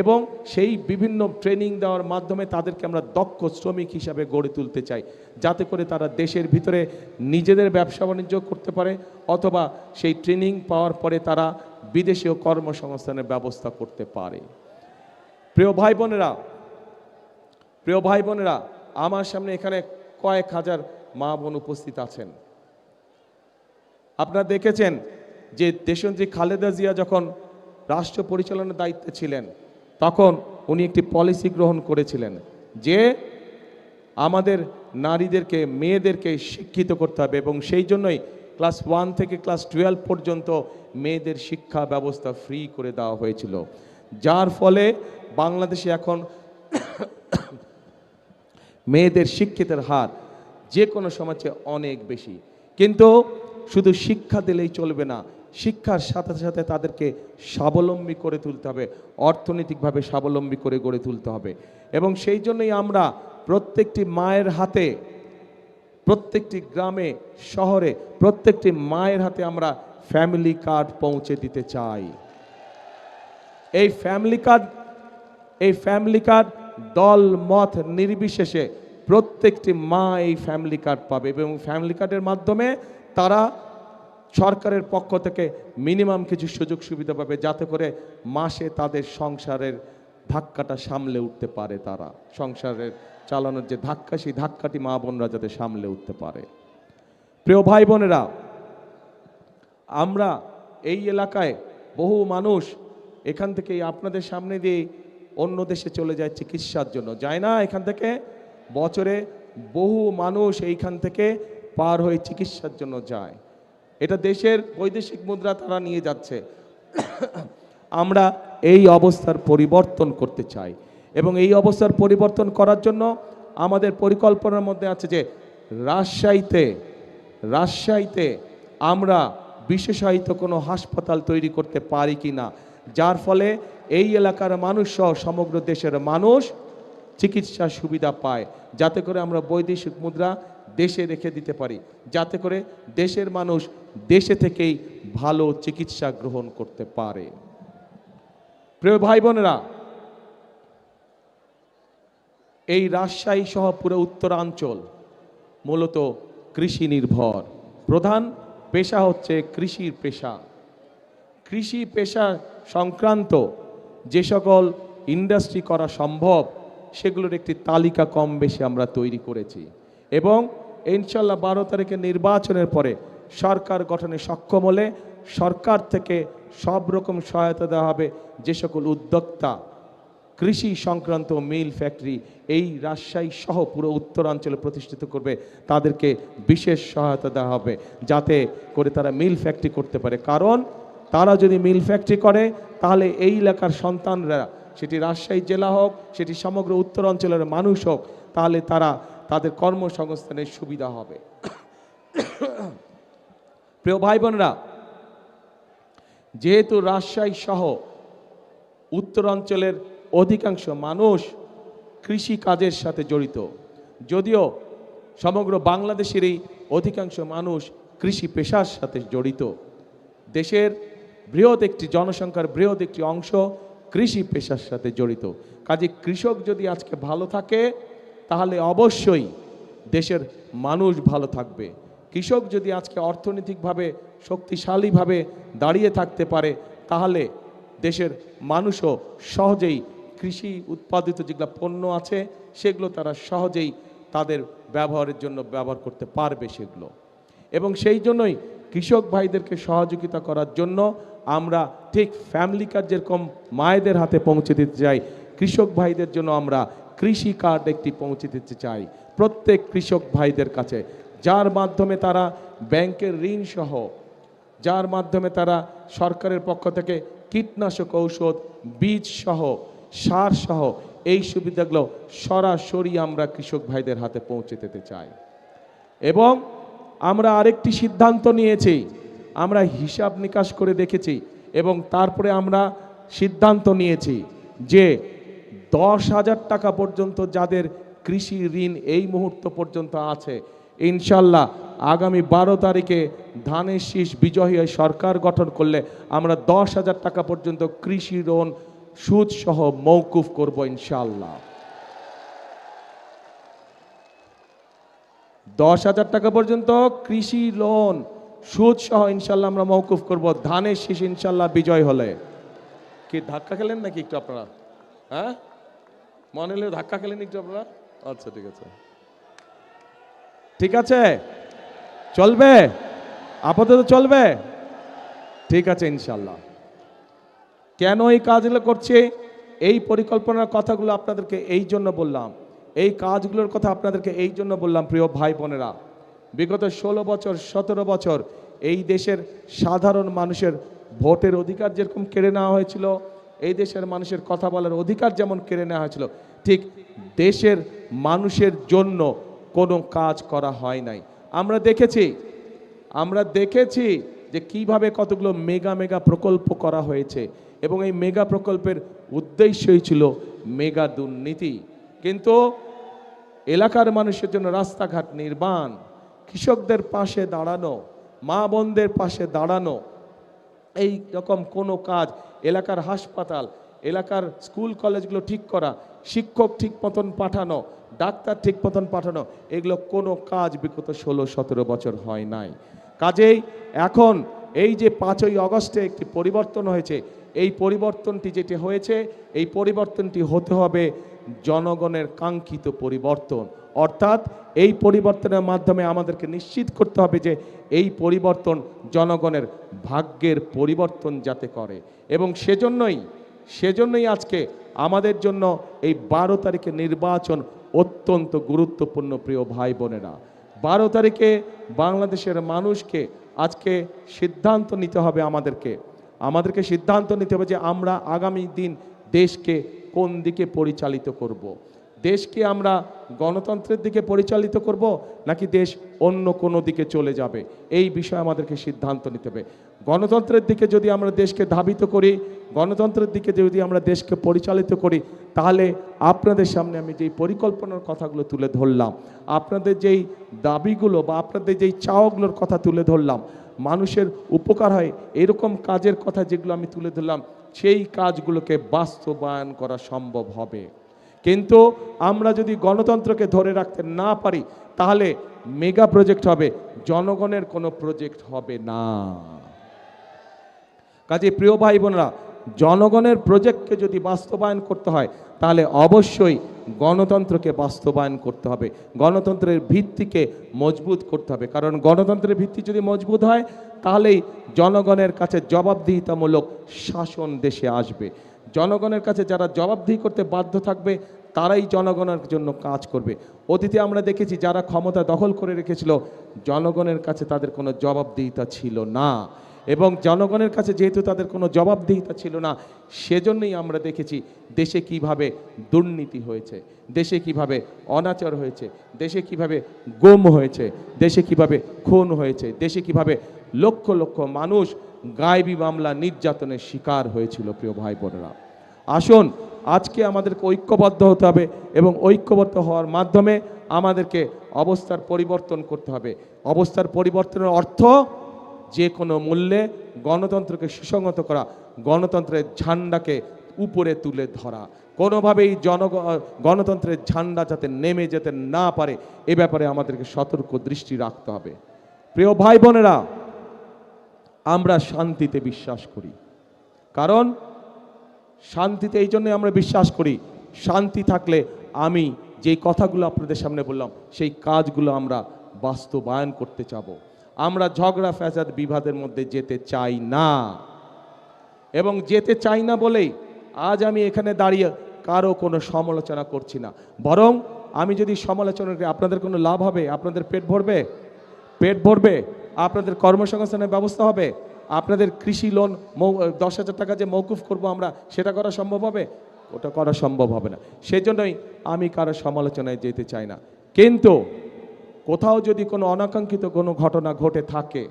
এবং সেই বিভিন্ন ট্রেনিং দেওয়ার মাধ্যমে তাদেরকে আমরা দক্ষ শ্রমিক হিসাবে গড়ে তুলতে চাই, যাতে করে তারা দেশের ভিতরে নিজেদের ব্যবসা বাণিজ্য করতে পারে, অথবা সেই ট্রেনিং পাওয়ার পরে তারা বিদেশেও কর্মসংস্থানের ব্যবস্থা করতে পারে। প্রিয় ভাই বোনেরা, আমার সামনে এখানে কয়েক হাজার মা বোন উপস্থিত আছেন। আপনারা দেখেছেন যে দেশনেত্রী খালেদা জিয়া যখন রাষ্ট্র পরিচালনার দায়িত্বে ছিলেন, তখন উনি একটি পলিসি গ্রহণ করেছিলেন যে আমাদের নারীদেরকে, মেয়েদেরকে শিক্ষিত করতে হবে, এবং সেই জন্যই ক্লাস 1 থেকে ক্লাস 12 পর্যন্ত মেয়েদের শিক্ষা ব্যবস্থা ফ্রি করে দেওয়া হয়েছিল, যার ফলে বাংলাদেশে এখন মেয়েদের শিক্ষিতের হার যে কোনো সমাজে অনেক বেশি। কিন্তু শুধু শিক্ষা দিলেই চলবে না, শিক্ষার সাথে সাথে তাদেরকে স্বাবলম্বী করে তুলতে হবে, অর্থনৈতিকভাবে স্বাবলম্বী করে গড়ে তুলতে হবে। এবং সেই জন্যই আমরা প্রত্যেকটি মায়ের হাতে, প্রত্যেকটি গ্রামে শহরে প্রত্যেকটি মায়ের হাতে আমরা ফ্যামিলি কার্ড পৌঁছে দিতে চাই। এই ফ্যামিলি কার্ড দল মত নির্বিশেষে প্রত্যেকটি মা এই ফ্যামিলি কার্ড পাবে, এবং ফ্যামিলি কার্ডের মাধ্যমে তারা সরকারের পক্ষ থেকে মিনিমাম কিছু সুযোগ সুবিধা পাবে, যাতে করে মাসে তাদের সংসারের ধাক্কাটা সামলে উঠতে পারে। তারা সংসারের চালানোর যে ধাক্কা, সেই ধাক্কাটি মা বোনরা যাতে সামলে উঠতে পারে। প্রিয় ভাই বোনেরা, আমরা এই এলাকায় বহু মানুষ এখান থেকে আপনাদের সামনে দিয়ে অন্য দেশে চলে যায় চিকিৎসার জন্য, যায় না? এখান থেকে বছরে বহু মানুষ এইখান থেকে পার হয়ে চিকিৎসার জন্য যায়। এটা দেশের বৈদেশিক মুদ্রা তারা নিয়ে যাচ্ছে। আমরা এই অবস্থার পরিবর্তন করতে চাই, এবং এই অবস্থার পরিবর্তন করার জন্য আমাদের পরিকল্পনার মধ্যে আছে যে রাজশাহীতে আমরা বিশেষায়িত কোনো হাসপাতাল তৈরি করতে পারি কি না, যার ফলে এই এলাকার মানুষ সহ সমগ্র দেশের মানুষ চিকিৎসা সুবিধা পায়, যাতে করে আমরা বৈদেশিক মুদ্রা দেশে রেখে দিতে পারি, যাতে করে দেশের মানুষ দেশে থেকেই ভালো চিকিৎসা গ্রহণ করতে পারে। প্রিয় ভাই বোনেরা, এই রাজশাহী সহ পুরো উত্তরাঞ্চল মূলত কৃষি নির্ভর। প্রধান পেশা হচ্ছে কৃষির পেশা। কৃষি পেশা সংক্রান্ত যে সকল ইন্ডাস্ট্রি করা সম্ভব, সেগুলোর একটি তালিকা কম বেশি আমরা তৈরি করেছি, এবং ইনশাল্লাহ 12 তারিখে নির্বাচনের পরে সরকার গঠনে সক্ষম হলে সরকার থেকে সব রকম সহায়তা দেওয়া হবে। যে সকল উদ্যোক্তা কৃষি সংক্রান্ত মিল ফ্যাক্টরি এই রাজশাহী সহ পুরো উত্তরাঞ্চলে প্রতিষ্ঠিত করবে। তাদেরকে বিশেষ সহায়তা দেওয়া হবে যাতে করে তারা মিল ফ্যাক্টরি করতে পারে, কারণ তারা যদি মিল ফ্যাক্টরি করে তাহলে এই এলাকার সন্তানরা, সেটি রাজশাহী জেলা হোক, সেটি সমগ্র উত্তরাঞ্চলের মানুষ হোক, তাহলে তারা তাদের কর্মসংস্থানের সুবিধা হবে। প্রিয় ভাই বোনেরা, যেহেতু রাজশাহী সহ উত্তরাঞ্চলের অধিকাংশ মানুষ কৃষি কাজের সাথে জড়িত, যদিও সমগ্র বাংলাদেশেরই অধিকাংশ মানুষ কৃষি পেশার সাথে জড়িত, দেশের বৃহৎ একটি জনসংখ্যার বৃহৎ একটি অংশ কৃষি পেশার সাথে জড়িত। কাজে কৃষক যদি আজকে ভালো থাকে তাহলে অবশ্যই দেশের মানুষ ভালো থাকবে। কৃষক যদি আজকে অর্থনৈতিকভাবে শক্তিশালীভাবে দাঁড়িয়ে থাকতে পারে তাহলে দেশের মানুষও সহজেই কৃষি উৎপাদিত যেগুলো পণ্য আছে সেগুলো তারা সহজেই তাদের ব্যবহারের জন্য ব্যবহার করতে পারবে সেগুলো। এবং সেই জন্যই কৃষক ভাইদেরকে সহযোগিতা করার জন্য আমরা ঠিক ফ্যামিলি কার্ড যেরকম মায়েদের হাতে পৌঁছে দিতে চাই, কৃষক ভাইদের জন্য আমরা কৃষি কার্ড একটি পৌঁছে দিতে চাই প্রত্যেক কৃষক ভাইদের কাছে, যার মাধ্যমে তারা ব্যাংকের ঋণ সহ, যার মাধ্যমে তারা সরকারের পক্ষ থেকে কীটনাশক ঔষধ, বীজ সহ, সার সহ এই সুবিধাগুলো সরাসরি আমরা কৃষক ভাইদের হাতে পৌঁছে দিতে চাই। এবং আমরা আরেকটি সিদ্ধান্ত নিয়েছি, আমরা হিসাব নিকাশ করে দেখেছি এবং তারপরে আমরা সিদ্ধান্ত নিয়েছি যে 10,000 টাকা পর্যন্ত যাদের কৃষি ঋণ এই মুহূর্ত পর্যন্ত আছে, ইনশাল্লাহ আগামী 12 তারিখে ধানের শীষ বিজয়ী সরকার গঠন করলে আমরা 10,000 টাকা পর্যন্ত কৃষি ঋণ সুদ সহ মওকুফ করব ইনশাল্লাহ। 10,000 টাকা পর্যন্ত কৃষি লোন সুদ সহ ইনশাল্লাহ আমরা মওকুফ করব ধানের শীষ ইনশাল্লাহ বিজয় হলে। কি ধাক্কা খেলেন নাকি একটু আপনারা? হ্যাঁ, মনে হলে ধাক্কা খেলেন একটু আপনারা? আচ্ছা ঠিক আছে, ঠিক আছে, চলবে, আপাতত চলবে, ঠিক আছে ইনশাল্লাহ। কেন এই কাজগুলো করছে, এই পরিকল্পনার কথাগুলো আপনাদেরকে এই জন্য বললাম, এই কাজগুলোর কথা আপনাদেরকে এই জন্য বললাম প্রিয় ভাই বোনেরা, বিগত 16 বছর 17 বছর এই দেশের সাধারণ মানুষের ভোটের অধিকার যেরকম কেড়ে নেওয়া হয়েছিল, এই দেশের মানুষের কথা বলার অধিকার যেমন কেড়ে নেওয়া হয়েছিল, ঠিক দেশের মানুষের জন্য কোনো কাজ করা হয় নাই। আমরা দেখেছি যে কিভাবে কতগুলো মেগা প্রকল্প করা হয়েছে এবং এই মেগা প্রকল্পের উদ্দেশ্যই ছিল মেগা দুর্নীতি। কিন্তু এলাকার মানুষের জন্য রাস্তাঘাট নির্মাণ, কৃষকদের পাশে দাঁড়ানো, মা বোনদের পাশে দাঁড়ানো, এই রকম কোনো কাজ, এলাকার হাসপাতাল, এলাকার স্কুল কলেজগুলো ঠিক করা, শিক্ষক ঠিক মতন পাঠানো, ডাক্তার ঠিক মতন পাঠানো, এগুলো কোনো কাজ বিগত 16-17 বছর হয় নাই। কাজেই এখন এই যে 5ই আগস্টে একটি পরিবর্তন হয়েছে, এই পরিবর্তনটি যেটি হয়েছে, এই পরিবর্তনটি হতে হবে জনগণের কাঙ্ক্ষিত পরিবর্তন। অর্থাৎ এই পরিবর্তনের মাধ্যমে আমাদেরকে নিশ্চিত করতে হবে যে এই পরিবর্তন জনগণের ভাগ্যের পরিবর্তন যাতে করে। এবং সেজন্যই আজকে আমাদের জন্য এই 12 তারিখে নির্বাচন অত্যন্ত গুরুত্বপূর্ণ প্রিয় ভাই বোনেরা। 12 তারিখে বাংলাদেশের মানুষকে আজকে সিদ্ধান্ত নিতে হবে, আমাদেরকে সিদ্ধান্ত নিতে হবে যে আমরা আগামী দিন দেশকে কোন দিকে পরিচালিত করব। দেশকে আমরা গণতন্ত্রের দিকে পরিচালিত করব নাকি দেশ অন্য কোনো দিকে চলে যাবে, এই বিষয়ে আমাদেরকে সিদ্ধান্ত নিতে হবে। গণতন্ত্রের দিকে যদি আমরা দেশকে ধাবিত করি, গণতন্ত্রের দিকে যদি আমরা দেশকে পরিচালিত করি, তাহলে আপনাদের সামনে আমি যেই পরিকল্পনার কথাগুলো তুলে ধরলাম, আপনাদের যেই দাবিগুলো বা আপনাদের যেই চাওয়াগুলোর কথা তুলে ধরলাম, মানুষের উপকার হয় এরকম কাজের কথা যেগুলো আমি তুলে ধরলাম, সেই কাজগুলোকে বাস্তবায়ন করা সম্ভব হবে। কিন্তু আমরা যদি গণতন্ত্রকে ধরে রাখতে না পারি তাহলে মেগা প্রজেক্ট হবে, জনগণের কোনো প্রজেক্ট হবে না। কাজে প্রিয় ভাই বোনেরা, জনগণের প্রজেক্টকে যদি বাস্তবায়ন করতে হয় তাহলে অবশ্যই গণতন্ত্রকে বাস্তবায়ন করতে হবে, গণতন্ত্রের ভিত্তিকে মজবুত করতে হবে। কারণ গণতন্ত্রের ভিত্তি যদি মজবুত হয় তাহলেই জনগণের কাছে জবাবদিহিতামূলক শাসন দেশে আসবে। জনগণের কাছে যারা জবাবদিহি করতে বাধ্য থাকবে তারাই জনগণের জন্য কাজ করবে। অতীতে আমরা দেখেছি যারা ক্ষমতা দখল করে রেখেছিল জনগণের কাছে তাদের কোনো জবাবদিহিতা ছিল না, এবং জনগণের কাছে যেহেতু তাদের কোনো জবাবদিহিতা ছিল না, সেজন্যই আমরা দেখেছি দেশে কিভাবে দুর্নীতি হয়েছে, দেশে কিভাবে অনাচার হয়েছে, দেশে কিভাবে গুম হয়েছে, দেশে কিভাবে খুন হয়েছে, দেশে কিভাবে লক্ষ লক্ষ মানুষ গায়েবী মামলা নির্যাতনের শিকার হয়েছিল। প্রিয় ভাই বোনেরা, আসুন আজকে আমাদেরকে ঐক্যবদ্ধ হতে হবে, এবং ঐক্যবদ্ধ হওয়ার মাধ্যমে আমাদেরকে অবস্থার পরিবর্তন করতে হবে। অবস্থার পরিবর্তনের অর্থ যে কোনো মূল্যে গণতন্ত্রকে সুসংহত করা, গণতন্ত্রের ঝান্ডাকে উপরে তুলে ধরা, কোনোভাবেই গণতন্ত্রের ঝান্ডা যাতে নেমে যেতে না পারে এ ব্যাপারে আমাদেরকে সতর্ক দৃষ্টি রাখতে হবে। প্রিয় ভাই বোনেরা, আমরা শান্তিতে বিশ্বাস করি, কারণ শান্তিতে এই জন্যই আমরা বিশ্বাস করি, শান্তি থাকলে আমি যেই কথাগুলো আপনাদের সামনে বললাম সেই কাজগুলো আমরা বাস্তবায়ন করতে চাবো। আমরা ঝগড়া ফ্যাসাদ বিবাদের মধ্যে যেতে চাই না, এবং যেতে চাই না বলেই আজ আমি এখানে দাঁড়িয়ে কারো কোনো সমালোচনা করছি না। বরং আমি যদি সমালোচনা করি আপনাদের কোনো লাভ হবে? আপনাদের পেট ভরবে? পেট ভরবে? আপনাদের কর্মসংস্থানের ব্যবস্থা হবে? আপনাদের কৃষি লোন 10,000 টাকা যে মৌকুফ করব আমরা, সেটা করা সম্ভব হবে? ওটা করা সম্ভব হবে না। সেজন্যই আমি কারো সমালোচনায় যেতে চাই না। কিন্তু কোথাও যদি কোনো অনাকাঙ্ক্ষিত কোনো ঘটনা ঘটে থাকে,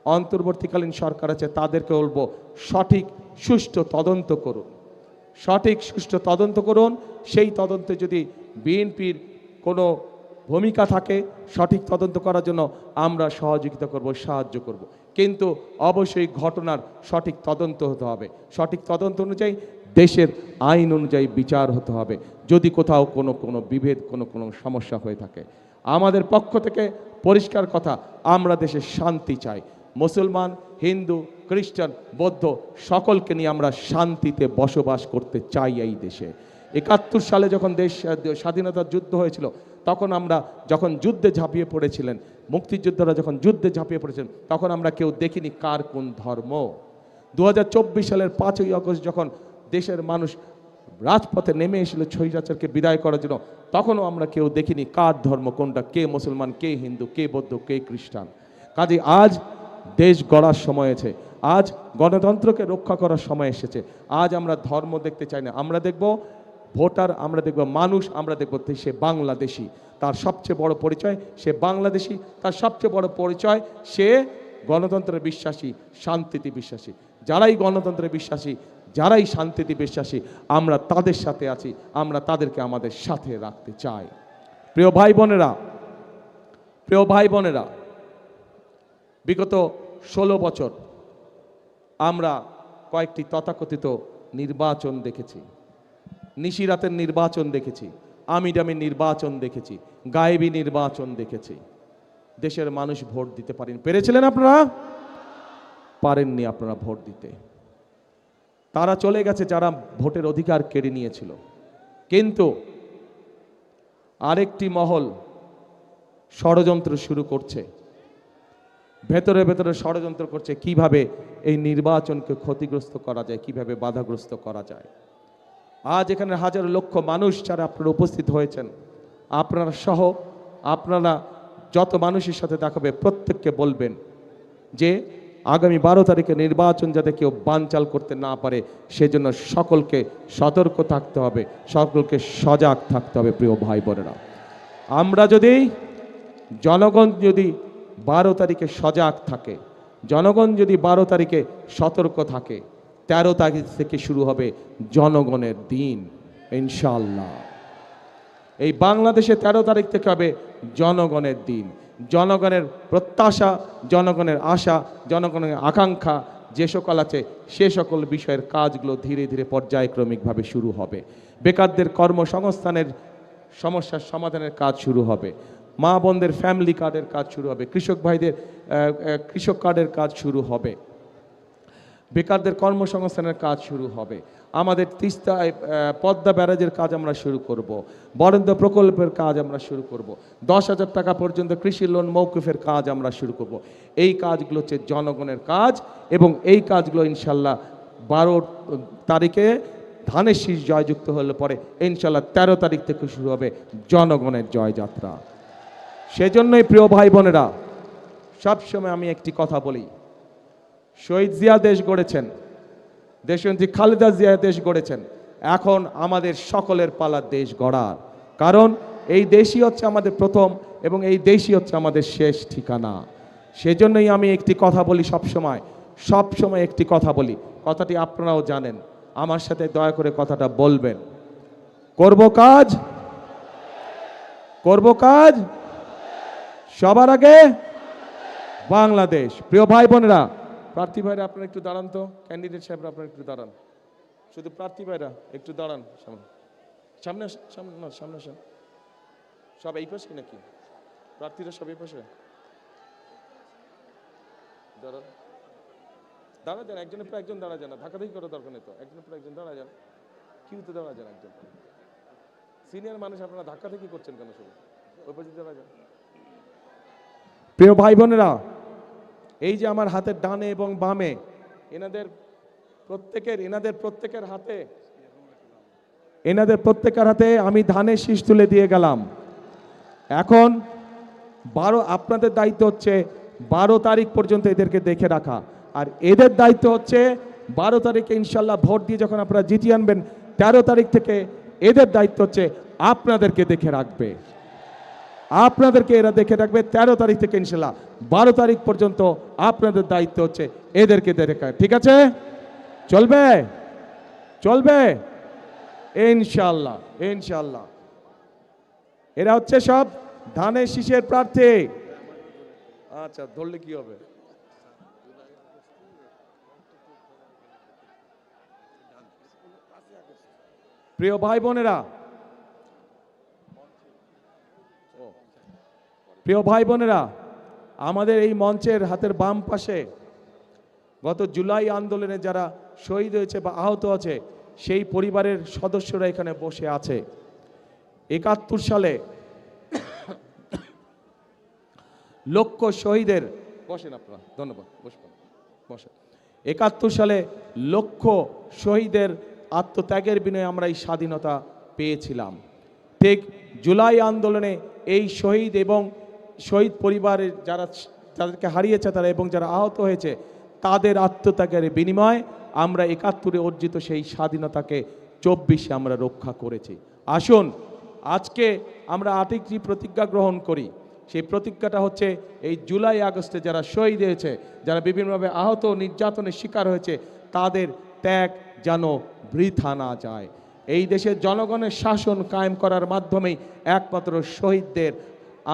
অন্তর্বর্তীকালীন সরকার আছে, তাদেরকে বলবো সঠিক সুষ্ঠু তদন্ত করুন, সঠিক সুষ্ঠু তদন্ত করুন। সেই তদন্তে যদি বিএনপির কোনো ভূমিকা থাকে সঠিক তদন্ত করার জন্য আমরা সহযোগিতা করব, সাহায্য করব। কিন্তু অবশ্যই ঘটনার সঠিক তদন্ত হতে হবে, সঠিক তদন্ত অনুযায়ী দেশের আইন অনুযায়ী বিচার হতে হবে। যদি কোথাও কোনো বিভেদ কোনো সমস্যা হয়ে থাকে, আমাদের পক্ষ থেকে পরিষ্কার কথা, আমরা দেশে শান্তি চাই। মুসলমান, হিন্দু, খ্রিস্টান, বৌদ্ধ সকলকে নিয়ে আমরা শান্তিতে বসবাস করতে চাই এই দেশে। 71 সালে যখন দেশ স্বাধীনতার যুদ্ধ হয়েছিল, তখন আমরা যখন যুদ্ধে ঝাঁপিয়ে পড়েছিলেন, মুক্তিযোদ্ধারা যখন যুদ্ধে ঝাঁপিয়ে পড়েছিলেন, তখন আমরা কেউ দেখিনি কার কোন ধর্ম। 2024 সালের 5ই আগস্ট যখন দেশের মানুষ রাজপথে নেমে এসেছিল স্বৈরাচারকে বিদায় করার জন্য, তখনও আমরা কেউ দেখিনি কার ধর্ম কোনটা, কে মুসলমান, কে হিন্দু, কে বৌদ্ধ, কে খ্রিস্টান। কাজে আজ দেশ গড়ার সময় আছে, আজ গণতন্ত্রকে রক্ষা করার সময় এসেছে। আজ আমরা ধর্ম দেখতে চাই না, আমরা দেখব ভোটার, আমরা দেখব মানুষ, আমরা দেখব সে বাংলাদেশি, তার সবচেয়ে বড় পরিচয় সে বাংলাদেশি, তার সবচেয়ে বড় পরিচয় সে গণতন্ত্রে বিশ্বাসী, শান্তিতে বিশ্বাসী। যারাই গণতন্ত্রে বিশ্বাসী, যারাই শান্তিতে বিশ্বাসী, আমরা তাদের সাথে আছি, আমরা তাদেরকে আমাদের সাথে রাখতে চাই। প্রিয় ভাই বোনেরা, প্রিয় ভাই বোনেরা, বিগত 16 বছর আমরা কয়েকটি তথাকথিত নির্বাচন দেখেছি, নিশিরাতের নির্বাচন দেখেছি, আমিডামি নির্বাচন দেখেছি, গায়েবী নির্বাচন দেখেছি। দেশের মানুষ ভোট দিতে পেরেছিলেন আপনারা? পারেননি আপনারা ভোট দিতে। তারা চলে গেছে যারা ভোটের অধিকার কেড়ে নিয়েছিল। কিন্তু আরেকটি মহল ষড়যন্ত্র শুরু করছে, ভেতরে ভেতরে ষড়যন্ত্র করছে কিভাবে এই নির্বাচনকে ক্ষতিগ্রস্ত করা যায়, কিভাবে বাধাগ্রস্ত করা যায়। আজ এখানে হাজার লক্ষ মানুষ যারা আপনারা উপস্থিত হয়েছেন, আপনারা সহ আপনারা যত মানুষের সাথে দেখাবে প্রত্যেককে বলবেন যে আগামী 12 তারিখে নির্বাচন যাতে কেউ বানচাল করতে না পারে সেজন্য সকলকে সতর্ক থাকতে হবে, সকলকে সজাগ থাকতে হবে। প্রিয় ভাই বোনেরা, আমরা যদি জনগণ যদি 12 তারিখে সজাগ থাকে, জনগণ যদি 12 তারিখে সতর্ক থাকে, 13 তারিখ থেকে শুরু হবে জনগণের দিন ইনশাআল্লাহ। এই বাংলাদেশে 13 তারিখ থেকে হবে জনগণের দিন। জনগণের প্রত্যাশা, জনগণের আশা, জনগণের আকাঙ্ক্ষা যে সকল আছে সে সকল বিষয়ের কাজগুলো ধীরে ধীরে পর্যায়ক্রমিকভাবে শুরু হবে। বেকারদের কর্মসংস্থানের সমস্যার সমাধানের কাজ শুরু হবে, মা বোনদের ফ্যামিলি কার্ডের কাজ শুরু হবে, কৃষক ভাইদের কৃষক কার্ডের কাজ শুরু হবে, বেকারদের কর্মসংস্থানের কাজ শুরু হবে, আমাদের তিস্তা পদ্মা ব্যারাজের কাজ আমরা শুরু করব, বরেন্দ্র প্রকল্পের কাজ আমরা শুরু করব, 10,000 টাকা পর্যন্ত কৃষি লোন মৌকুফের কাজ আমরা শুরু করব। এই কাজগুলো হচ্ছে জনগণের কাজ এবং এই কাজগুলো ইনশাল্লাহ 12 তারিখে ধানের শীষ জয়যুক্ত হলে পরে ইনশাল্লাহ 13 তারিখ থেকে শুরু হবে জনগণের জয়যাত্রা। সেজন্যই প্রিয় ভাই বোনেরা, সবসময় আমি একটি কথা বলি, শহীদ জিয়া দেশ গড়েছেন, দেশনেত্রী খালেদা জিয়া দেশ গড়েছেন, এখন আমাদের সকলের পালা দেশ গড়ার। কারণ এই দেশই হচ্ছে আমাদের প্রথম এবং এই দেশই হচ্ছে আমাদের শেষ ঠিকানা। সেজন্যই আমি একটি কথা বলি সবসময় একটি কথা বলি, কথাটি আপনারাও জানেন, আমার সাথে দয়া করে কথাটা বলবেন। করব কাজ সবার আগে বাংলাদেশ। প্রিয় ভাই বোনেরা, প্রার্থী ভাইরা আপনারা একটু দাঁড়ান তো, ক্যান্ডিডেট সাহেবরা আপনারা একটু দাঁড়ান, শুধু প্রার্থী ভাইরা একটু দাঁড়ান, সামনে আসেন। সব এই পাশে নাকি প্রার্থীরা সব এই পাশে দাঁড়া যান, একজনের পর একজন দাঁড়া যান, ধাক্কাধাক্কি করার দরকার নেই তো, একজনের পর একজন দাঁড়া যান, কিউতে দাঁড়া যান, একজন সিনিয়র মানুষ, আপনারা ধাক্কাধাক্কি করছেন কেন? শুধু ওই পাশে দাঁড়া যান। প্রিয় ভাই বোনেরা, এই যে আমার হাতের ডানে এবং বামে এনাদের প্রত্যেকের হাতে আমি ধানের শীষ তুলে দিয়ে গেলাম। এখন আপনাদের দায়িত্ব হচ্ছে 12 তারিখ পর্যন্ত এদেরকে দেখে রাখা, আর এদের দায়িত্ব হচ্ছে 12 তারিখে ইনশাল্লাহ ভোট দিয়ে যখন আপনারা জিতিয়ে আনবেন, 13 তারিখ থেকে এদের দায়িত্ব হচ্ছে আপনাদেরকে দেখে রাখবে, এরা দেখে রাখবে। 13 তারিখ থেকে ইনশাল্লাহ 12 তারিখ পর্যন্ত আপনাদের দায়িত্ব হচ্ছে এদেরকে দেখে। ঠিক আছে? চলবে ইনশাল্লাহ। এরা হচ্ছে সব ধানের শীষের প্রার্থী। আচ্ছা, ধরলে কি হবে? প্রিয় ভাই বোনেরা, আমাদের এই মঞ্চের হাতের বাম পাশে গত জুলাই আন্দোলনে যারা শহীদ হয়েছে বা আহত আছে সেই পরিবারের সদস্যরা এখানে বসে আছে। 71 সালে লক্ষ শহীদের, বসেন আপনারা, ধন্যবাদ, বসেন। 71 সালে লক্ষ শহীদের আত্মত্যাগের বিনিময়ে আমরা এই স্বাধীনতা পেয়েছিলাম। ঠিক জুলাই আন্দোলনে এই শহীদ এবং শহীদ পরিবারের যাদেরকে হারিয়েছে তারা এবং যারা আহত হয়েছে তাদের আত্মত্যাগের বিনিময়ে আমরা 71-এ অর্জিত সেই স্বাধীনতাকে 24-এ আমরা রক্ষা করেছি। আসুন আজকে আমরা 8টি প্রতিজ্ঞা গ্রহণ করি। সেই প্রতিজ্ঞাটা হচ্ছে এই জুলাই আগস্টে যারা শহীদ হয়েছে, যারা বিভিন্নভাবে আহত নির্যাতনের শিকার হয়েছে, তাদের ত্যাগ যেন বৃথা না যায়। এই দেশের জনগণের শাসন কায়েম করার মাধ্যমেই একমাত্র শহীদদের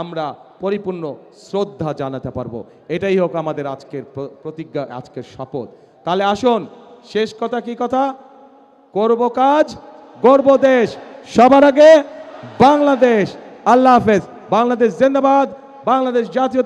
আমরা পরিপূর্ণ শ্রদ্ধা জানাতে পারবো। এটাই হোক আমাদের আজকের প্রতিজ্ঞা, আজকের শপথ। তাহলে আসুন, শেষ কথা কি কথা? করব কাজ, গর্ব দেশ, সবার আগে বাংলাদেশ। আল্লাহ হাফেজ। বাংলাদেশ জিন্দাবাদ, বাংলাদেশ জাতীয়